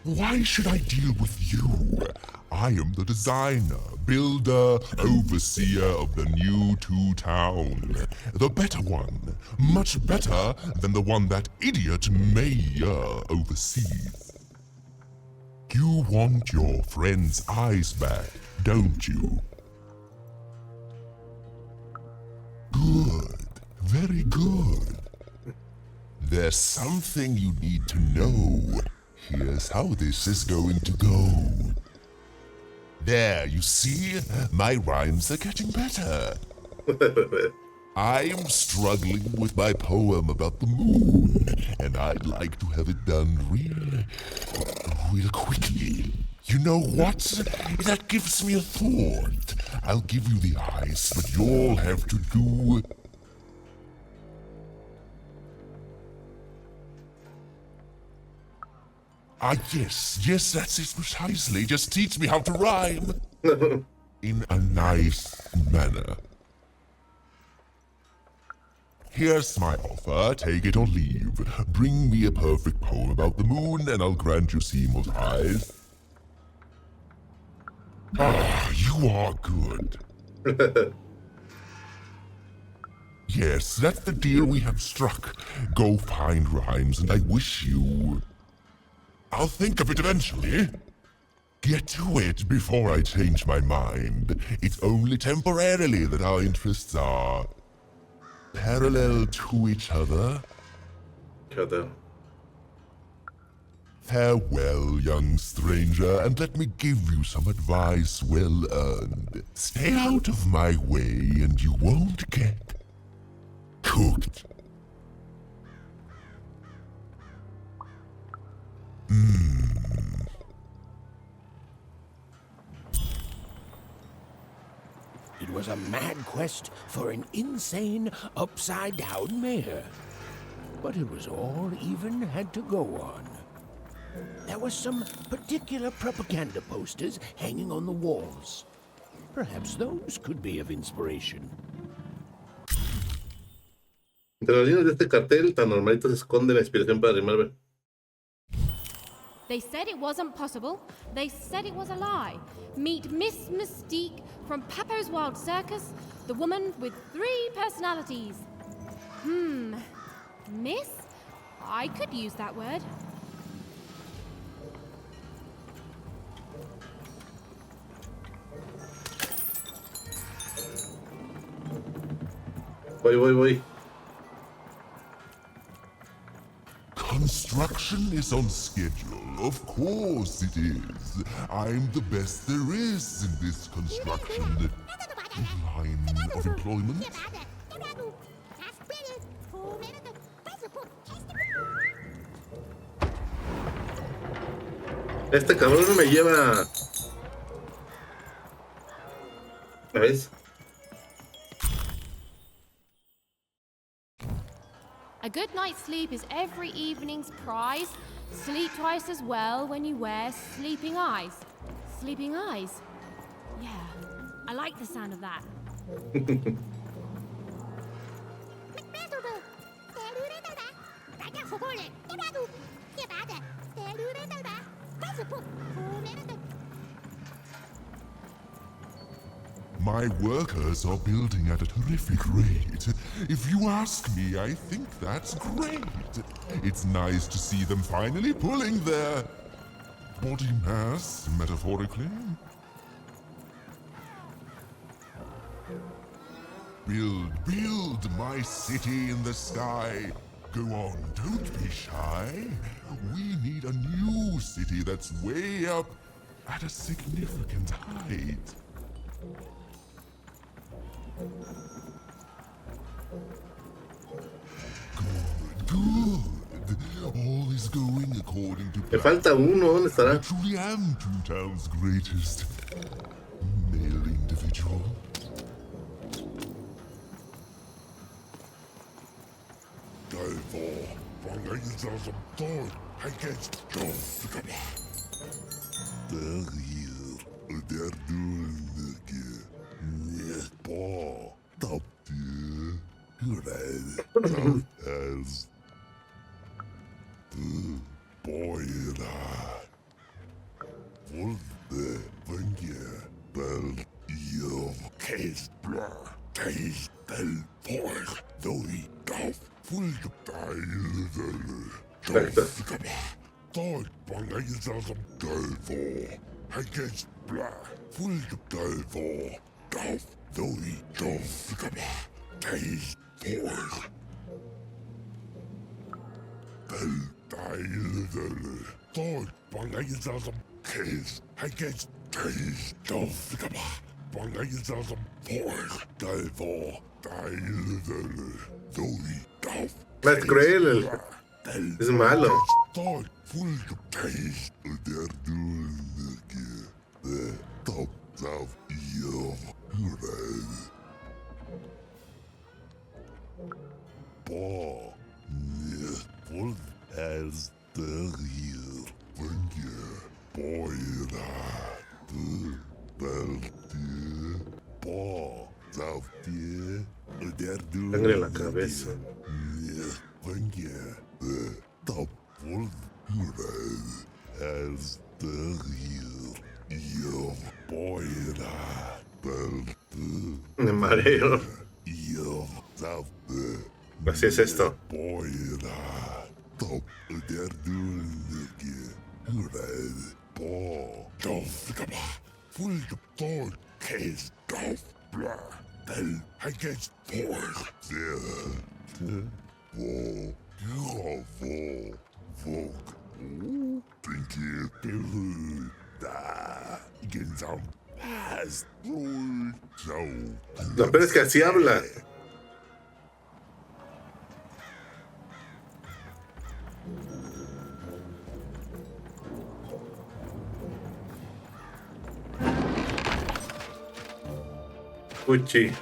Why should I deal with you? I am the designer, builder, overseer of the new Two Town. The better one. Much better than the one that idiot mayor oversees. You want your friend's eyes back, don't you? Good. Very good. There's something you need to know. Here's how this is going to go. There, you see? My rhymes are getting better. I'm struggling with my poem about the moon, and I'd like to have it done real quickly. You know what? That gives me a thought. I'll give you the ice, but you'll have to do... Yes, that's it precisely. Just teach me how to rhyme. In a nice manner. Here's my offer, take it or leave. Bring me a perfect poem about the moon, and I'll grant you Seymour's eyes. Ah, you are good. Yes, that's the deal we have struck. Go find rhymes, and I wish you... I'll think of it eventually. Get to it before I change my mind. It's only temporarily that our interests are... parallel to each other. Farewell, young stranger, and let me give you some advice well earned. Stay out of my way, and you won't get cooked. It was a mad quest for an insane, upside-down mayor. But it was all even had to go on. There were some particular propaganda posters hanging on the walls. Perhaps those could be of inspiration. Entre las líneas de este cartel tan normalito se esconde la inspiración para rimar. They said it wasn't possible. They said it was a lie. Meet Miss Mystique from Papo's Wild Circus, the woman with 3 personalities. Miss? I could use that word. Voy. Construction is on schedule. Of course it is. I'm the best there is in this construction line of employment. Este cabrón no me lleva... ¿Ves? A good night's sleep is every evening's prize. Sleep twice as well when you wear sleeping eyes. Sleeping eyes? Yeah, I like the sound of that. My workers are building at a terrific rate. If you ask me, I think that's great. It's nice to see them finally pulling their body mass, metaphorically. Build my city in the sky. Go on, don't be shy. We need a new city that's way up at a significant height. Good. All is going according to plan. Me falta uno, ¿dónde estará? I truly am Two Town's greatest male individual. Därför frågar jag som tar against Joff. Där är och där dullige. På tappte hur är as boyra vålde vänge bel i kestbla tastel por doi gaff full tajl Tog bangaisa som därför against bla full därför gaff doi gaff taste por Tog bangaisa som case against taste gaff bangaisa som por därför doi gaff Es cruel, es malo. full taste der the top of your Paw, full as the real when you boy paw of der Sangre en la cabeza. when you top full as the real your boy Me mareo. your Así es esto. boy top der full the case of blah. Then I get forth there. Think you do get some past so. Lo peor es que así habla. Uchi.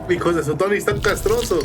Hijo de su Tony, está castroso.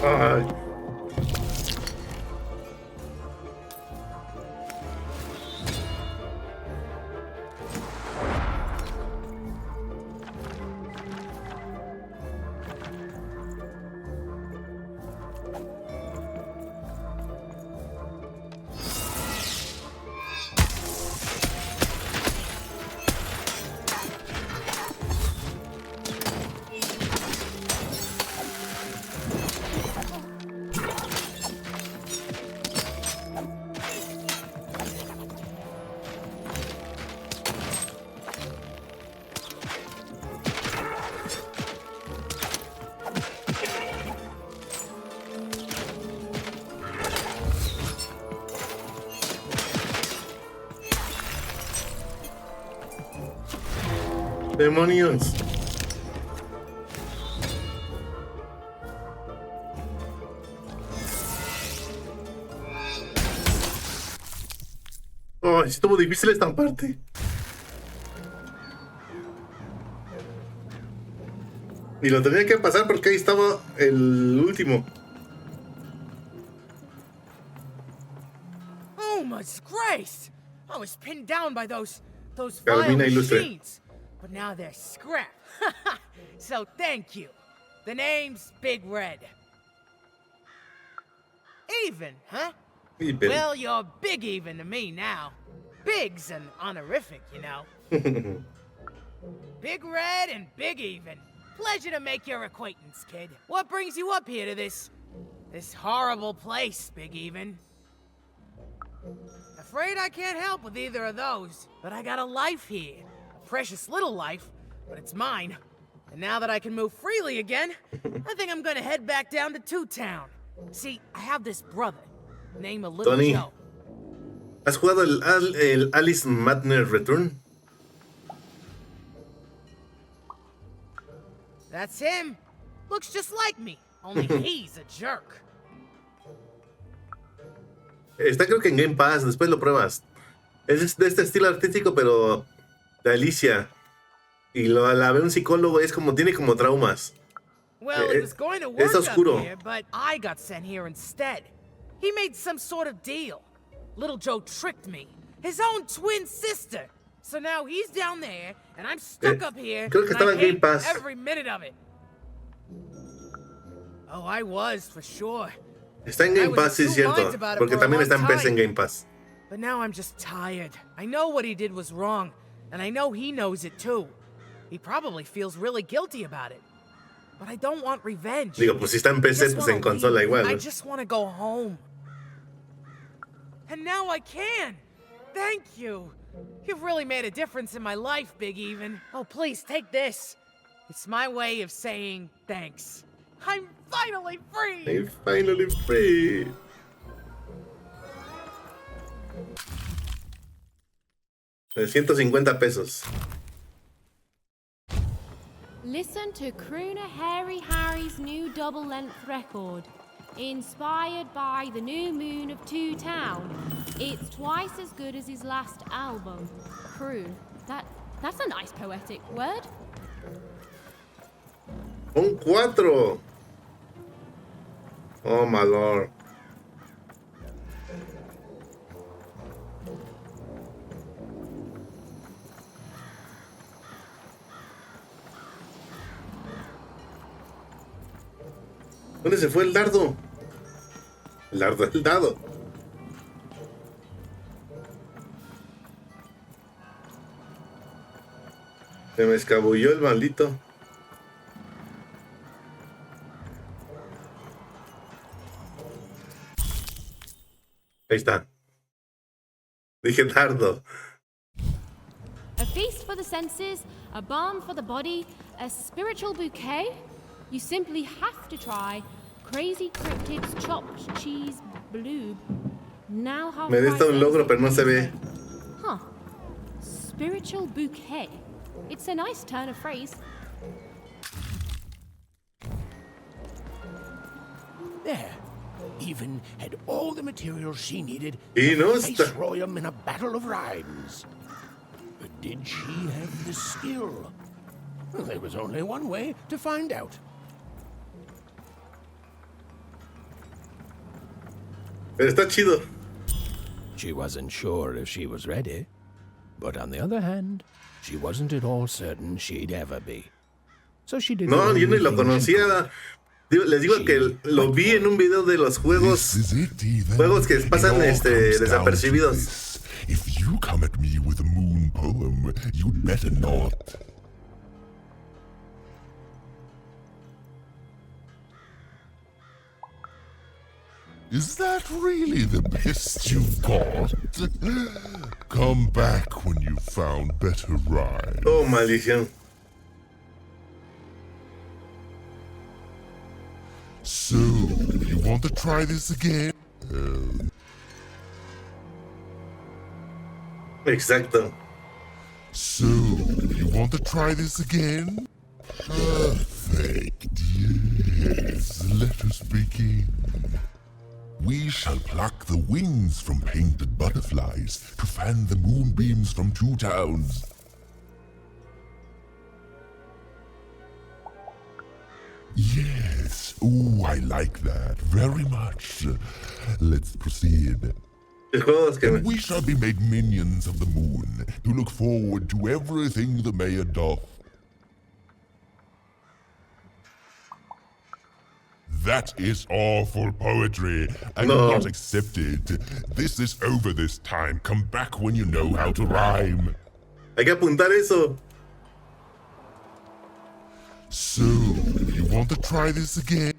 Ay. Demonios. Oh, estuvo difícil esta parte. Y lo tenía que pasar porque ahí estaba el último. Oh my grace! I was pinned down by those Carmina vile Ilustre. machines, but now they're scrap. So thank you. The name's Big Red. Even, huh? Even. Well, you're big even to me now. Big's an honorific, you know. Big Red and Big Even. Pleasure to make your acquaintance, kid. What brings you up here to this horrible place, Big Even? Afraid I can't help with either of those, but I got a life here. A precious little life, but it's mine. And now that I can move freely again, I think I'm gonna head back down to Two Town. See, I have this brother, named Little Tony, Joe. ¿has jugado el Alice Madness Return? That's him. Looks just like me, only he's a jerk. Está creo que en Game Pass, después lo pruebas. Es de este estilo artístico, pero de Alicia. Y la ve un psicólogo, tiene como traumas. Well, it was going to work Es oscuro. up here, but I got sent here instead. He made some sort of deal. Little Joe tricked me. His own twin sister. So now he's down there, and I'm stuck up here. Creo que and estaba I en Game hate Pass. every minute of it. Oh, I was, for sure. Está en Game Pass, sí es cierto. Porque también está en PC en Game Pass. But now I'm just tired. I know what he did was wrong, and I know he knows it too. He probably feels really guilty about it. but I don't want revenge. Digo, pues si está en PC, pues en consola igual, I ¿no? just want to go home. And now I can. Thank you. You've really made a difference in my life, Big Even. Oh, please take this. It's my way of saying thanks. I'm finally free. I'm finally free. $150. Listen to crooner Hairy Harry's new double-length record. Inspired by the new moon of Two Town. It's twice as good as his last album. Croon. That's a nice poetic word. Un 4. Oh my lord. ¿Dónde se fue el dardo? El dado. Se me escabulló el maldito. Ahí está. Dije dardo. A feast for the senses, a balm for the body, a spiritual bouquet. You simply have to try Crazy Cryptid's chopped cheese bloob. Now how Me dista un logro, pero no se ve. Huh. Spiritual bouquet. It's a nice turn of phrase. There. Even had all the materials she needed Y no to face está. Royam in a battle of rhymes. But did she have the skill? Well, there was only one way to find out. Pero está chido. She wasn't sure if she was ready. But on the other hand, she wasn't at all certain she'd ever be. So she did. No, yo ni lo conocía. Les digo que lo vi en un video de los juegos que pasan desapercibidos. If you come at me with a moon poem, you'd better not. Is that really the best you've got? Come back when you've found better rhymes. Oh, maldición. So, you want to try this again? Exacto. So, you want to try this again? Perfect, yes. Let us begin. We shall pluck the wings from painted butterflies to fan the moonbeams from Two Towns. Yes. Ooh, I like that very much. Let's proceed. And we shall be made minions of the moon to look forward to everything the mayor doth. That is awful poetry, and not accepted. This is over this time. Come back when you know how to rhyme. Hay que apuntar eso. So, you want to try this again?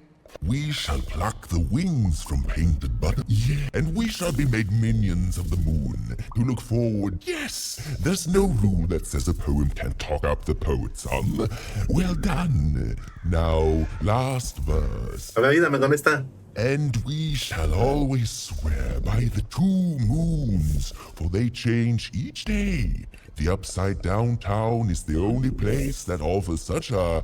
We shall pluck the wings from painted butter. Yeah, and we shall be made minions of the moon to look forward. Yes, there's no rule that says a poem can't talk up the poet some. Well done. Now, last verse. A ver, ayúdame con esta. And we shall always swear by the two moons, for they change each day. The upside down town is the only place that offers such a...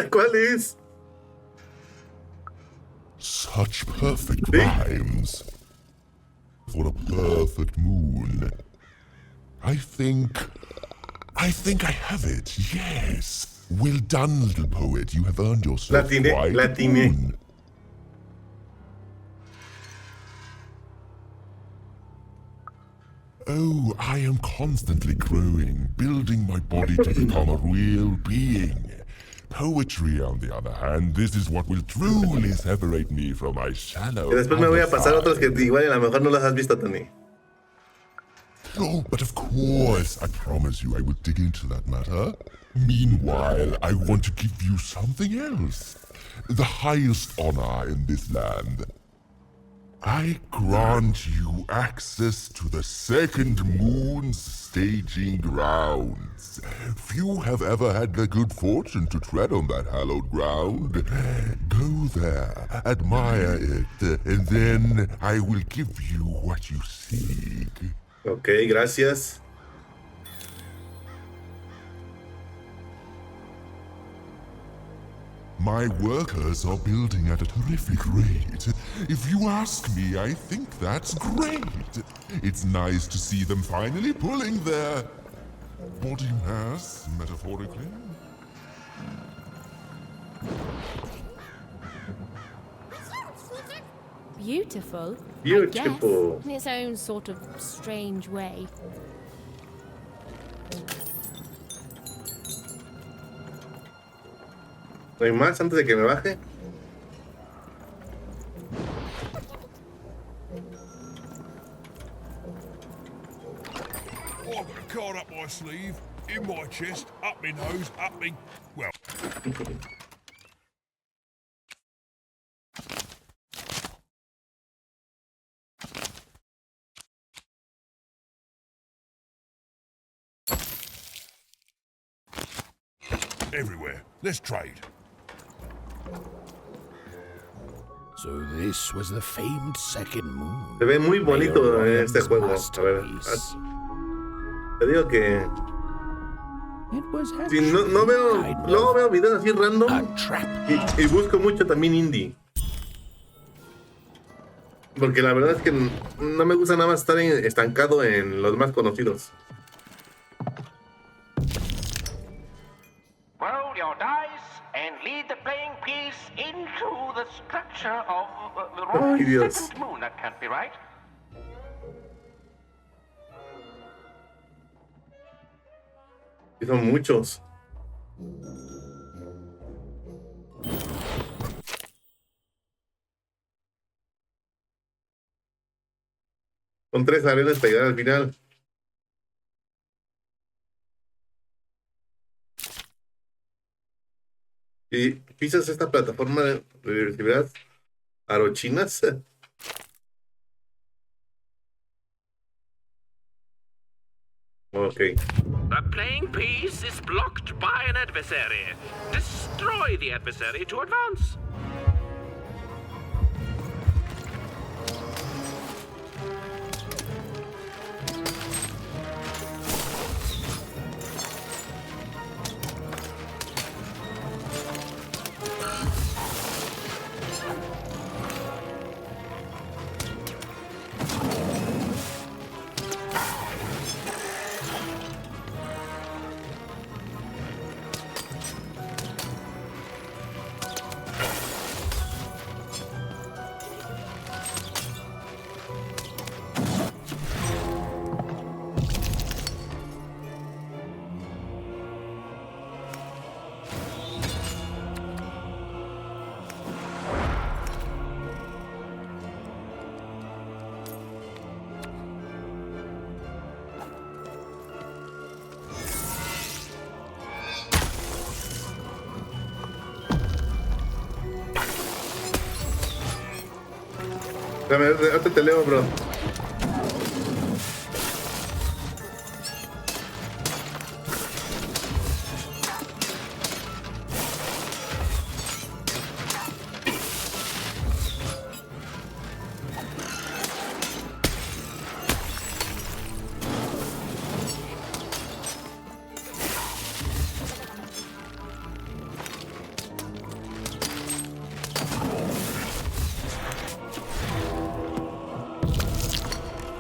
¿Cuál es? Such perfect rhymes. For a perfect moon. I think I have it, yes. Well done, little poet. You have earned yourself quite a moon. Oh, I am constantly growing, building my body to become a real being. Poetry, on the other hand, this is what will truly separate me from my shallow. Y después me voy a pasar otros que igual a lo mejor no los has visto, Tony. Oh, but of course, I promise you I will dig into that matter. Meanwhile, I want to give you something else. The highest honor in this land. I grant you access to the second moon's staging grounds. Few have ever had the good fortune to tread on that hallowed ground. Go there, admire it, and then I will give you what you seek. Ok, gracias. My workers are building at a terrific rate. If you ask me, I think that's great. It's nice to see them finally pulling their boarding pass, metaphorically. Beautiful. Beautiful. I guess, in its own sort of strange way. ¿No hay más antes de que me baje? I've got a card up my sleeve, in my chest, up my nose, up me. Well. Everywhere. Let's trade. So this was the famed second moon. Se ve muy bonito en este juego. A ver, te digo que si no veo, luego veo videos así random y busco mucho también indie. Porque la verdad es que no me gusta nada más estar estancado en los más conocidos. Roll your dice and lead the playing piece into the structure of the second moon. That can't be right. Y son muchos. Son 3 arenas para llegar al final. Y pisas esta plataforma de recibirás arochinas. Okay. The playing piece is blocked by an adversary. Destroy the adversary to advance. Ahorita te leo, bro.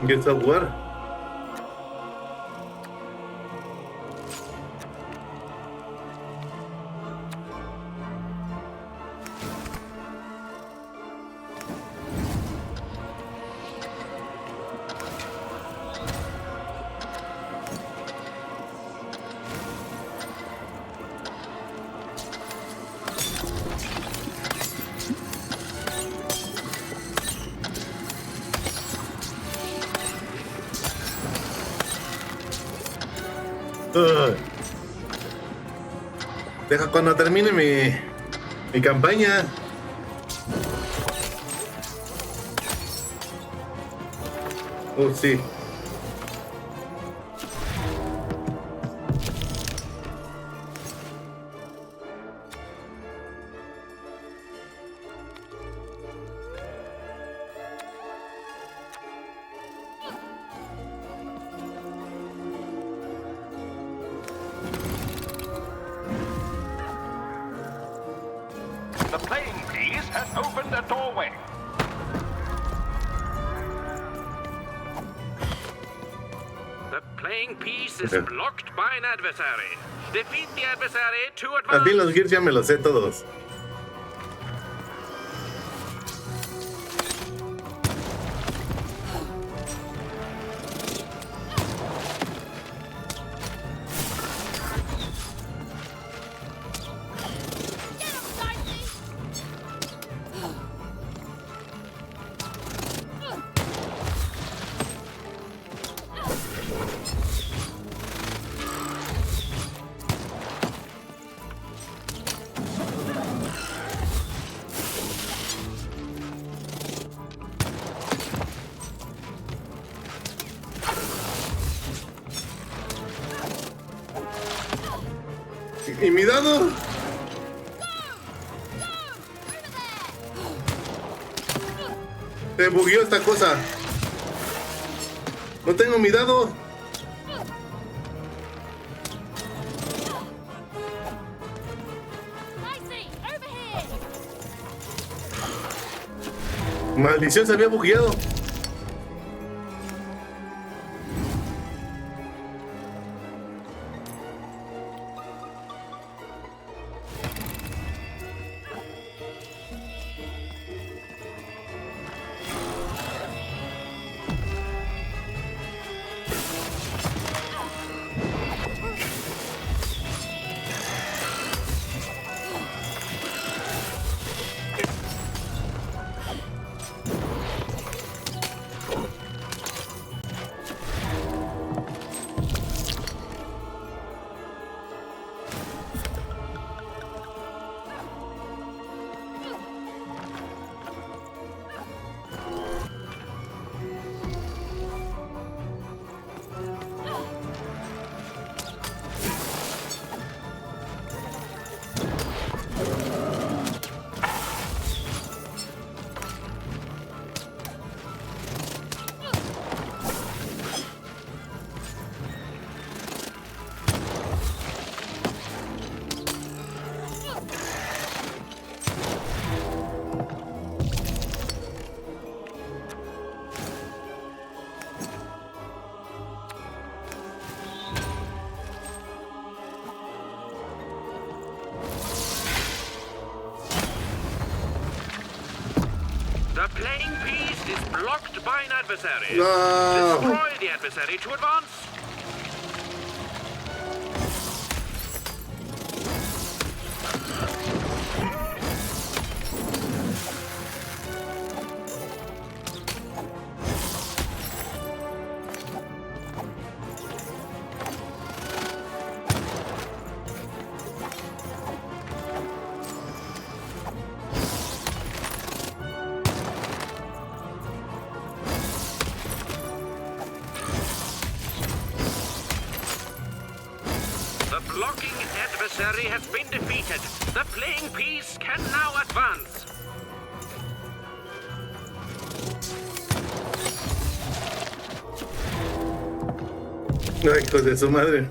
¿Quieres jugar? Deja cuando termine mi campaña. Sí. The playing piece has opened a doorway. The playing piece is blocked by an adversary. Defeat the adversary to advance. Al fin los gears ya me los sé todos. ¿Y mi dado? Se bugueó esta cosa. No tengo mi dado. Maldición, se había bugueado. The playing piece is blocked by an adversary. No. Destroy the adversary to advance. The blocking adversary has been defeated. The playing piece can now advance. Ay, hijos de su madre.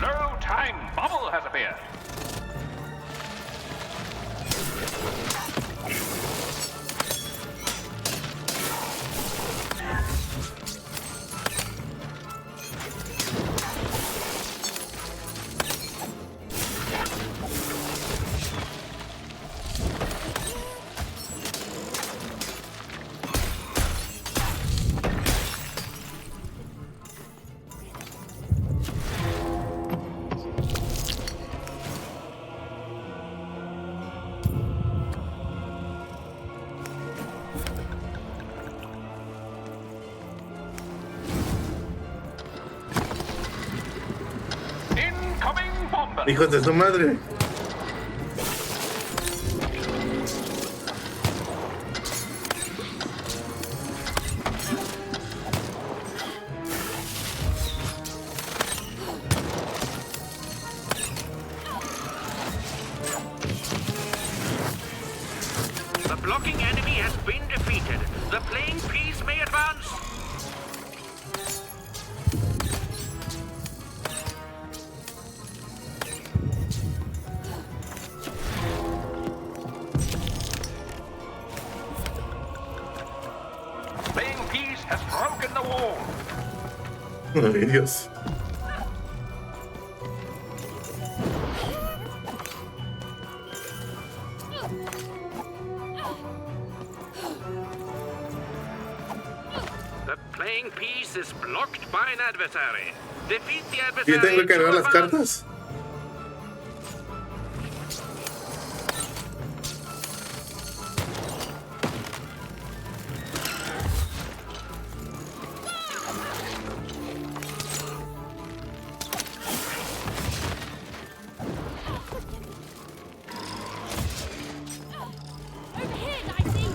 Slow time bubble has appeared. Hijos de su madre. The blocking enemy has been defeated. The playing piece may advance. Playing piece has broken the wall. Ay, Dios. The playing piece is blocked by an adversary. Defeat the ¿Sí adversary. tengo que cargar to las advance. cartas? Over here, Nighty.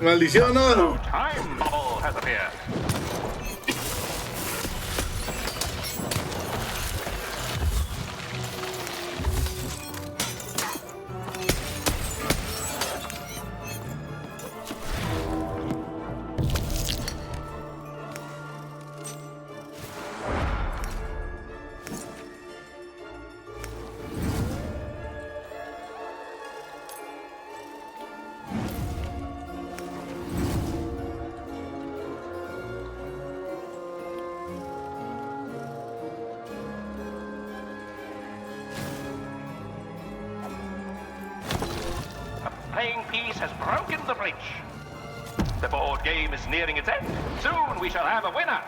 ¡Maldición, no! Time bubble has appeared. Playing piece has broken the bridge. The board game is nearing its end. Soon we shall have a winner.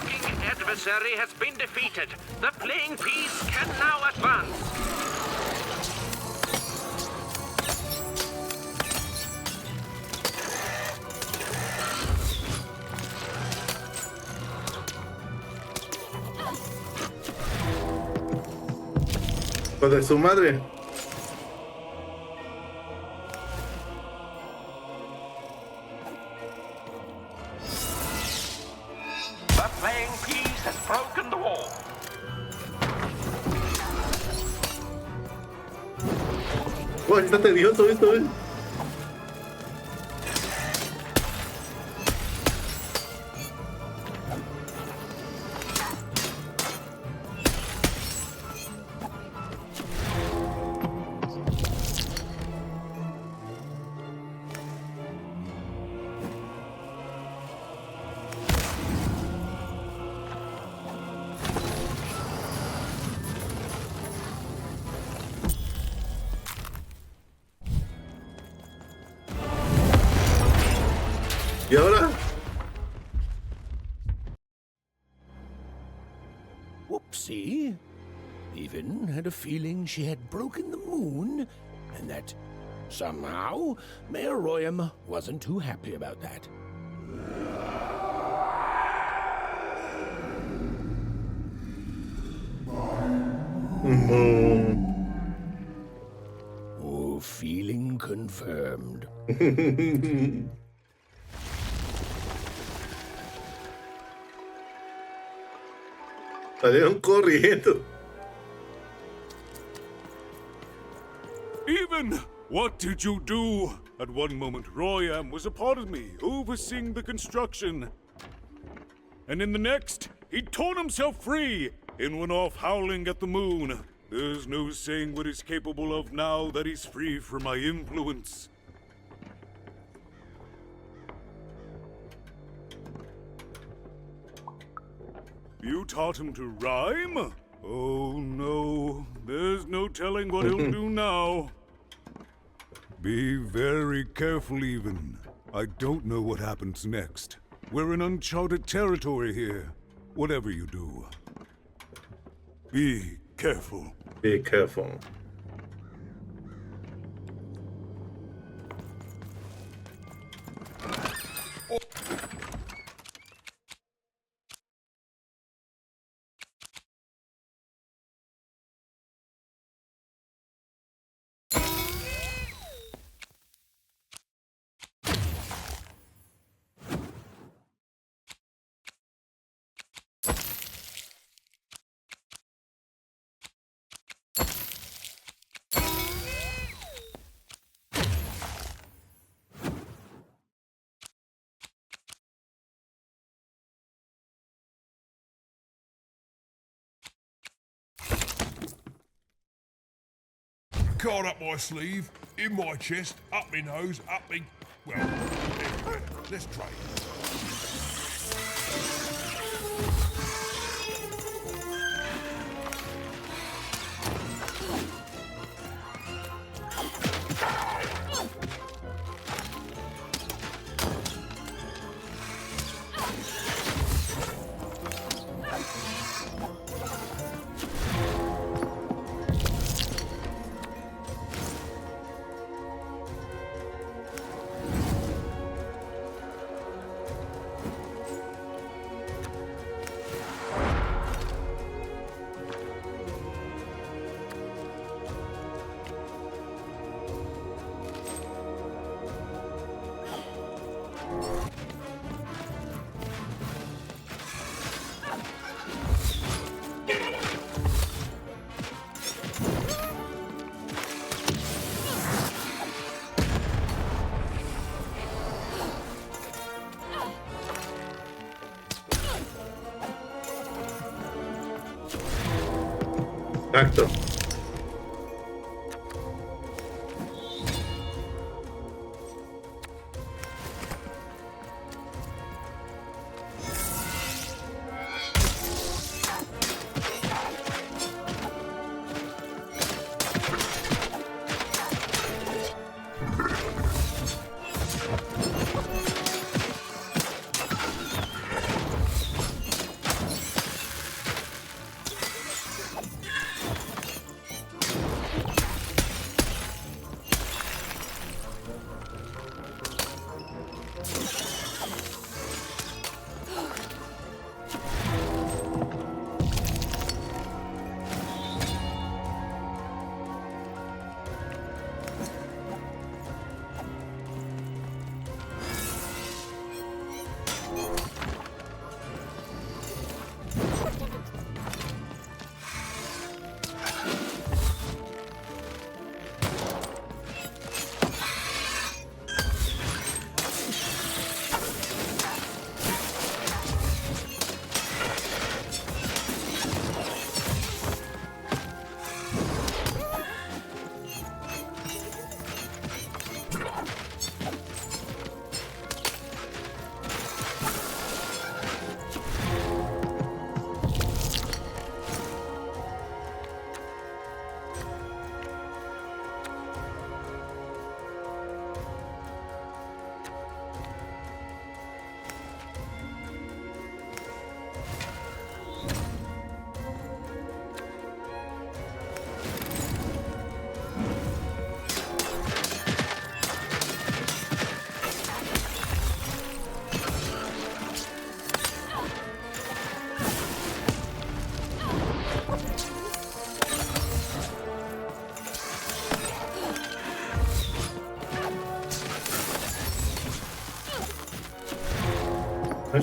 mocking adversary has been defeated. The playing piece can now advance. Lo de su madre. The playing piece has broken the wall. Bueno, está tedioso esto, ¿eh? ¿Y ahora? Whoopsie. Even had a feeling she had broken the moon, and that somehow Mayor Royam wasn't too happy about that. Oh, feeling confirmed. Salieron corriendo. Even, what did you do? At one moment, Royam was a part of me, overseeing the construction. And in the next, he'd torn himself free and went off howling at the moon. There's no saying what he's capable of now that he's free from my influence. You taught him to rhyme? Oh no, there's no telling what he'll do now. Be very careful, Even. I don't know what happens next. We're in uncharted territory here. Whatever you do, be careful. Be careful. Card up my sleeve, in my chest, up my nose, up me. Well, let's try it. Exacto.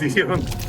maldición.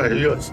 Ay, Dios.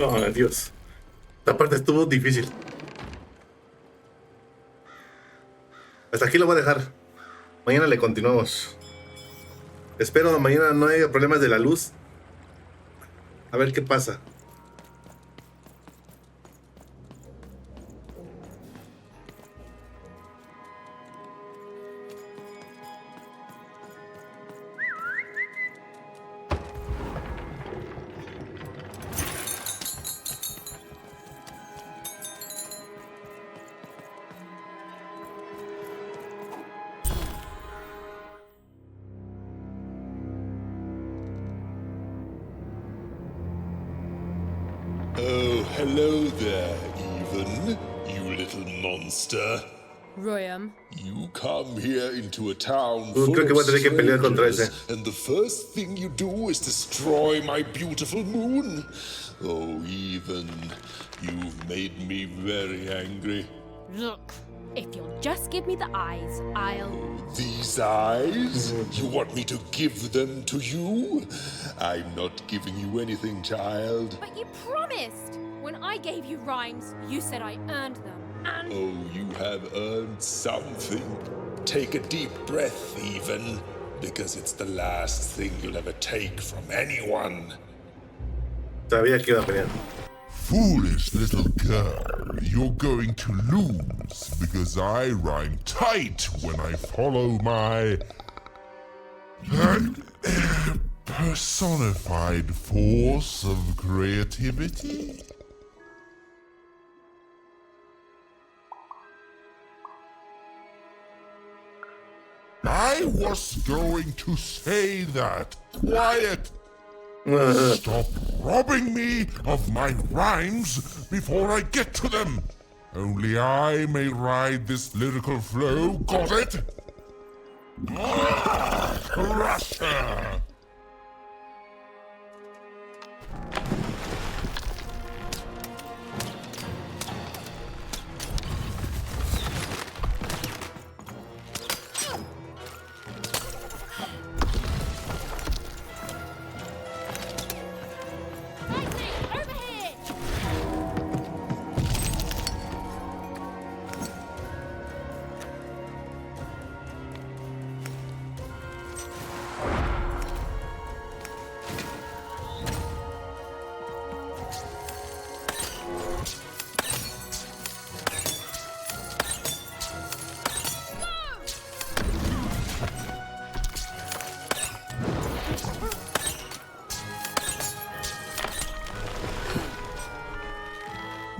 Oh, Dios. Esta parte estuvo difícil. Hasta aquí lo voy a dejar. Mañana le continuamos. Espero mañana no haya problemas de la luz. A ver qué pasa. Oh, hello there, Even, you little monster. Royam. You come here into a town Creo full que voy a of tener que pelear contra ese. strangers, and the first thing you do is destroy my beautiful moon. Oh, Even, you've made me very angry. Look, if you'll just give me the eyes, I'll... These eyes? You want me to give them to you? I'm not giving you anything, child. But you promised! When I gave you rhymes, you said I earned them, and... Oh, you have earned something. Take a deep breath, Even, because it's the last thing you'll ever take from anyone. Sabía que iba a pelear. Foolish little girl, you're going to lose because I rhyme tight when I follow my personified force of creativity. I was going to say that. Quiet! Stop robbing me of my rhymes before I get to them. Only I may ride this lyrical flow, got it? Crusher!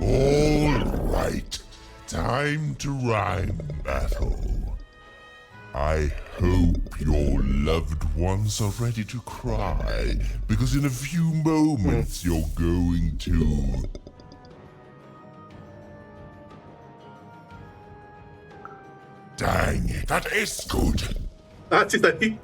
All right, time to rhyme battle. I hope your loved ones are ready to cry, because in a few moments you're going to... Dang, that is good. Ah, sí está aquí.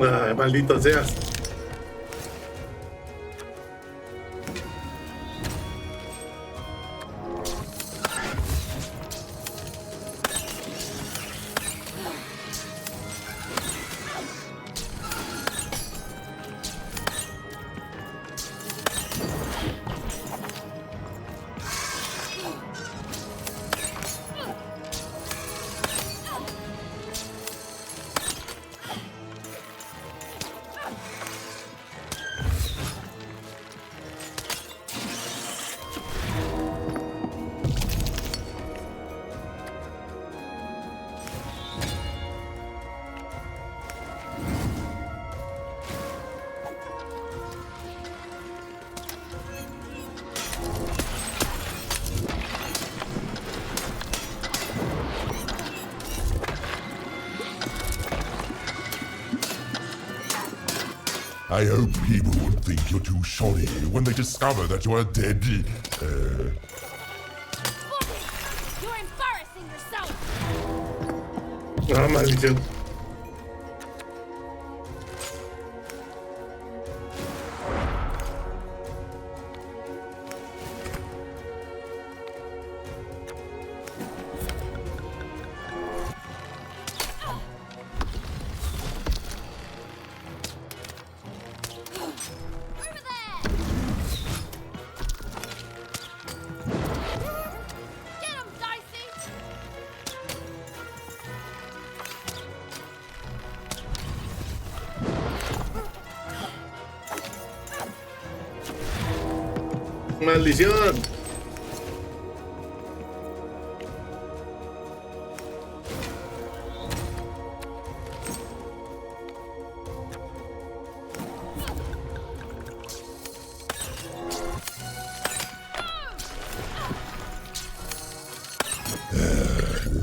Ay, maldito seas. I hope people won't think you're too shoddy when they discover that you're dead. You're embarrassing yourself! Ah, maldición. Get him, ¡Maldición!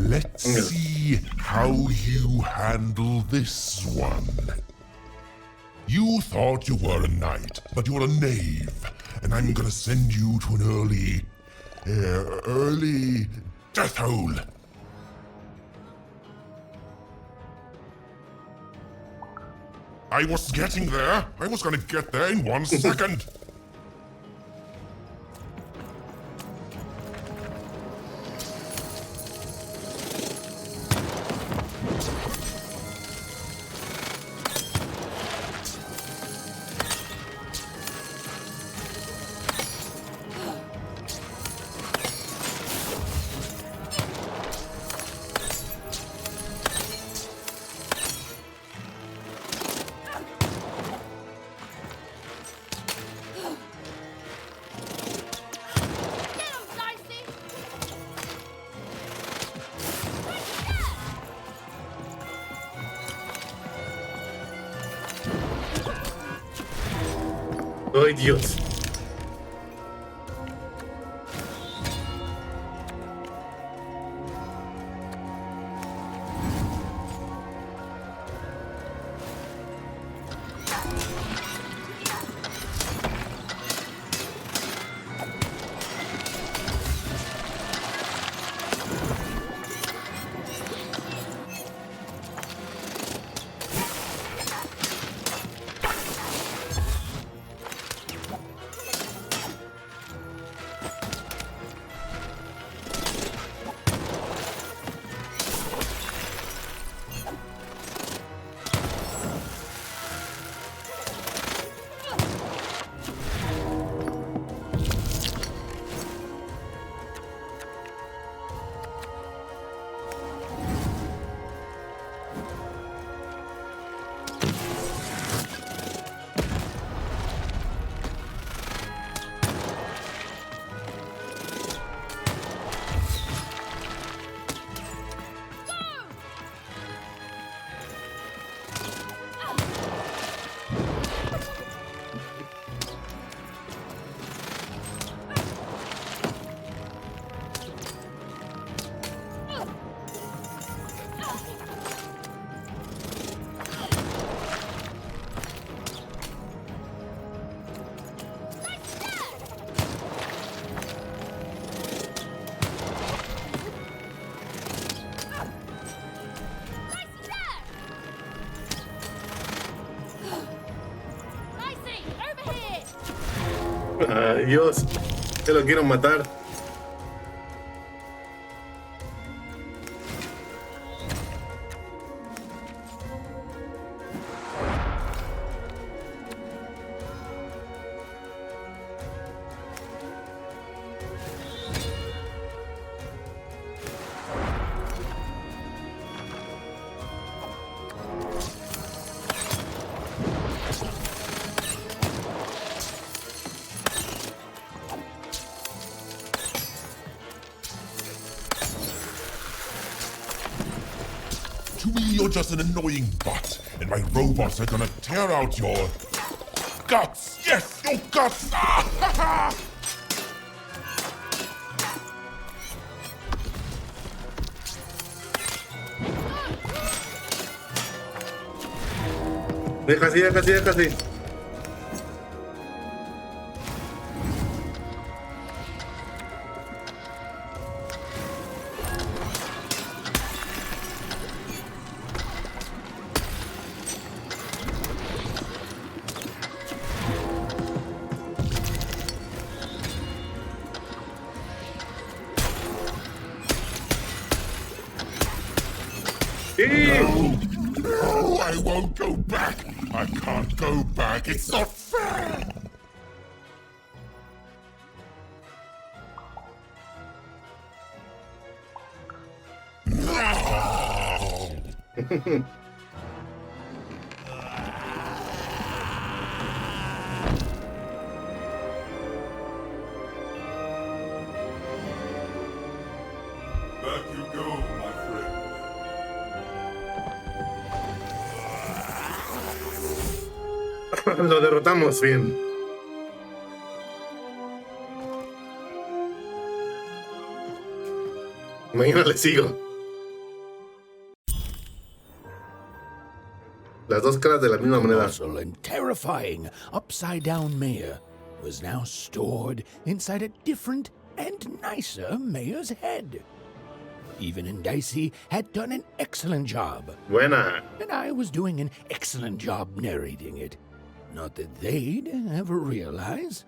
Let's see how you handle this one. You thought you were a knight, but you're a knave, and I'm gonna send you to an early death hole. I was getting there. I was gonna get there in 1 second. ¡Ay, Dios! ¡Ay, Dios! ¡Te lo quiero matar! To me, you're just an annoying butt, and my robots are gonna tear out your guts. Yes, your guts. Ah, ha, ha. Deja así, deja así, deja así. No, I won't go back. I can't go back. It's not fair. No. Lo derrotamos bien. Mañana le sigo. Las dos caras de la misma moneda. Colossal and terrifying upside-down mayor was now stored inside a different and nicer mayor's head. Even and Dicey had done an excellent job. Buena. And I was doing an excellent job narrating it. Not that they'd ever realize.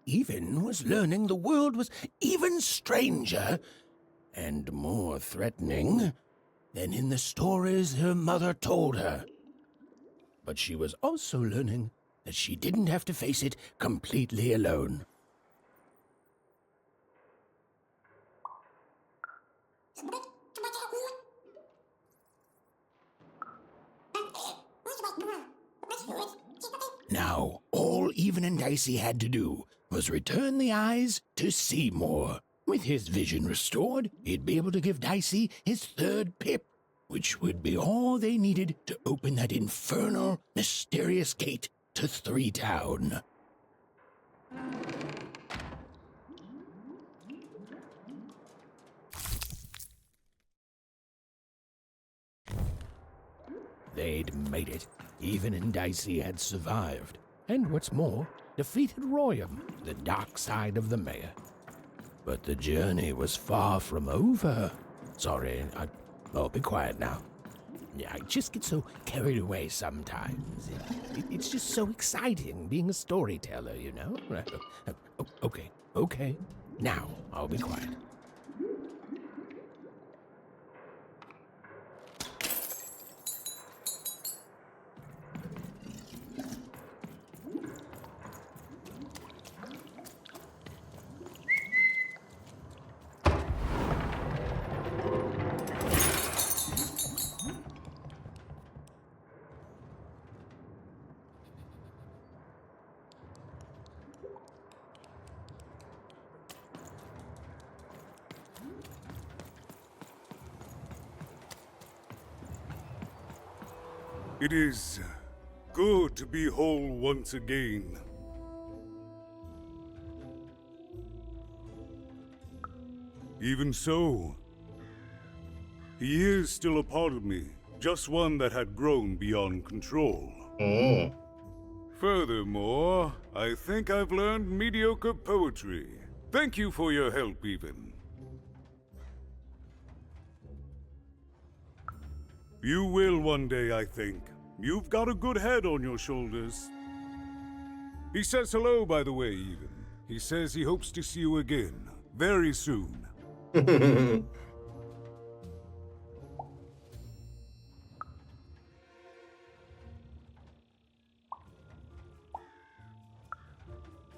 Even was learning the world was even stranger and more threatening than in the stories her mother told her. But she was also learning that she didn't have to face it completely alone. Now, all Even and Dicey had to do was return the eyes to Seymour. With his vision restored, he'd be able to give Dicey his third pip, which would be all they needed to open that infernal, mysterious gate to Three Town. They'd made it. Even and Dicey had survived. And what's more, defeated Royam, the dark side of the mayor. But the journey was far from over. Sorry, I'll be quiet now. Yeah, I just get so carried away sometimes. It's just so exciting being a storyteller, you know? Okay. Now, I'll be quiet. It is good to be whole once again. Even so, he is still a part of me, just one that had grown beyond control. Furthermore, I think I've learned mediocre poetry. Thank you for your help, Even. You will one day, I think. You've got a good head on your shoulders. He says hello, by the way, Even. He says he hopes to see you again, very soon.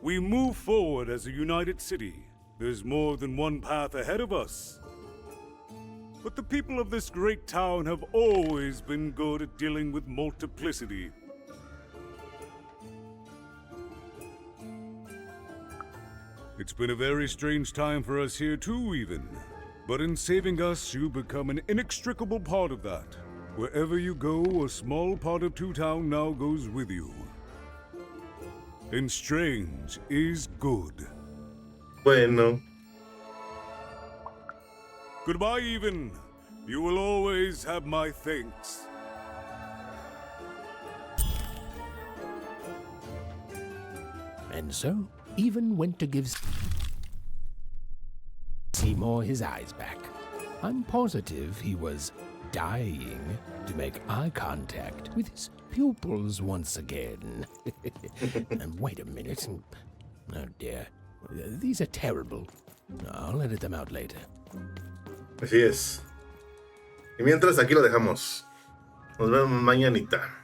We move forward as a united city. There's more than one path ahead of us. But the people of this great town have always been good at dealing with multiplicity. It's been a very strange time for us here too, Even. But in saving us, you become an inextricable part of that. Wherever you go, a small part of Two Town now goes with you. And strange is good. Bueno. Goodbye, Even. You will always have my thanks. And so, Even went to give Seymour his eyes back. I'm positive he was dying to make eye contact with his pupils once again. And wait a minute. Oh dear. These are terrible. I'll edit them out later. Así es. Y mientras aquí lo dejamos. Nos vemos mañanita.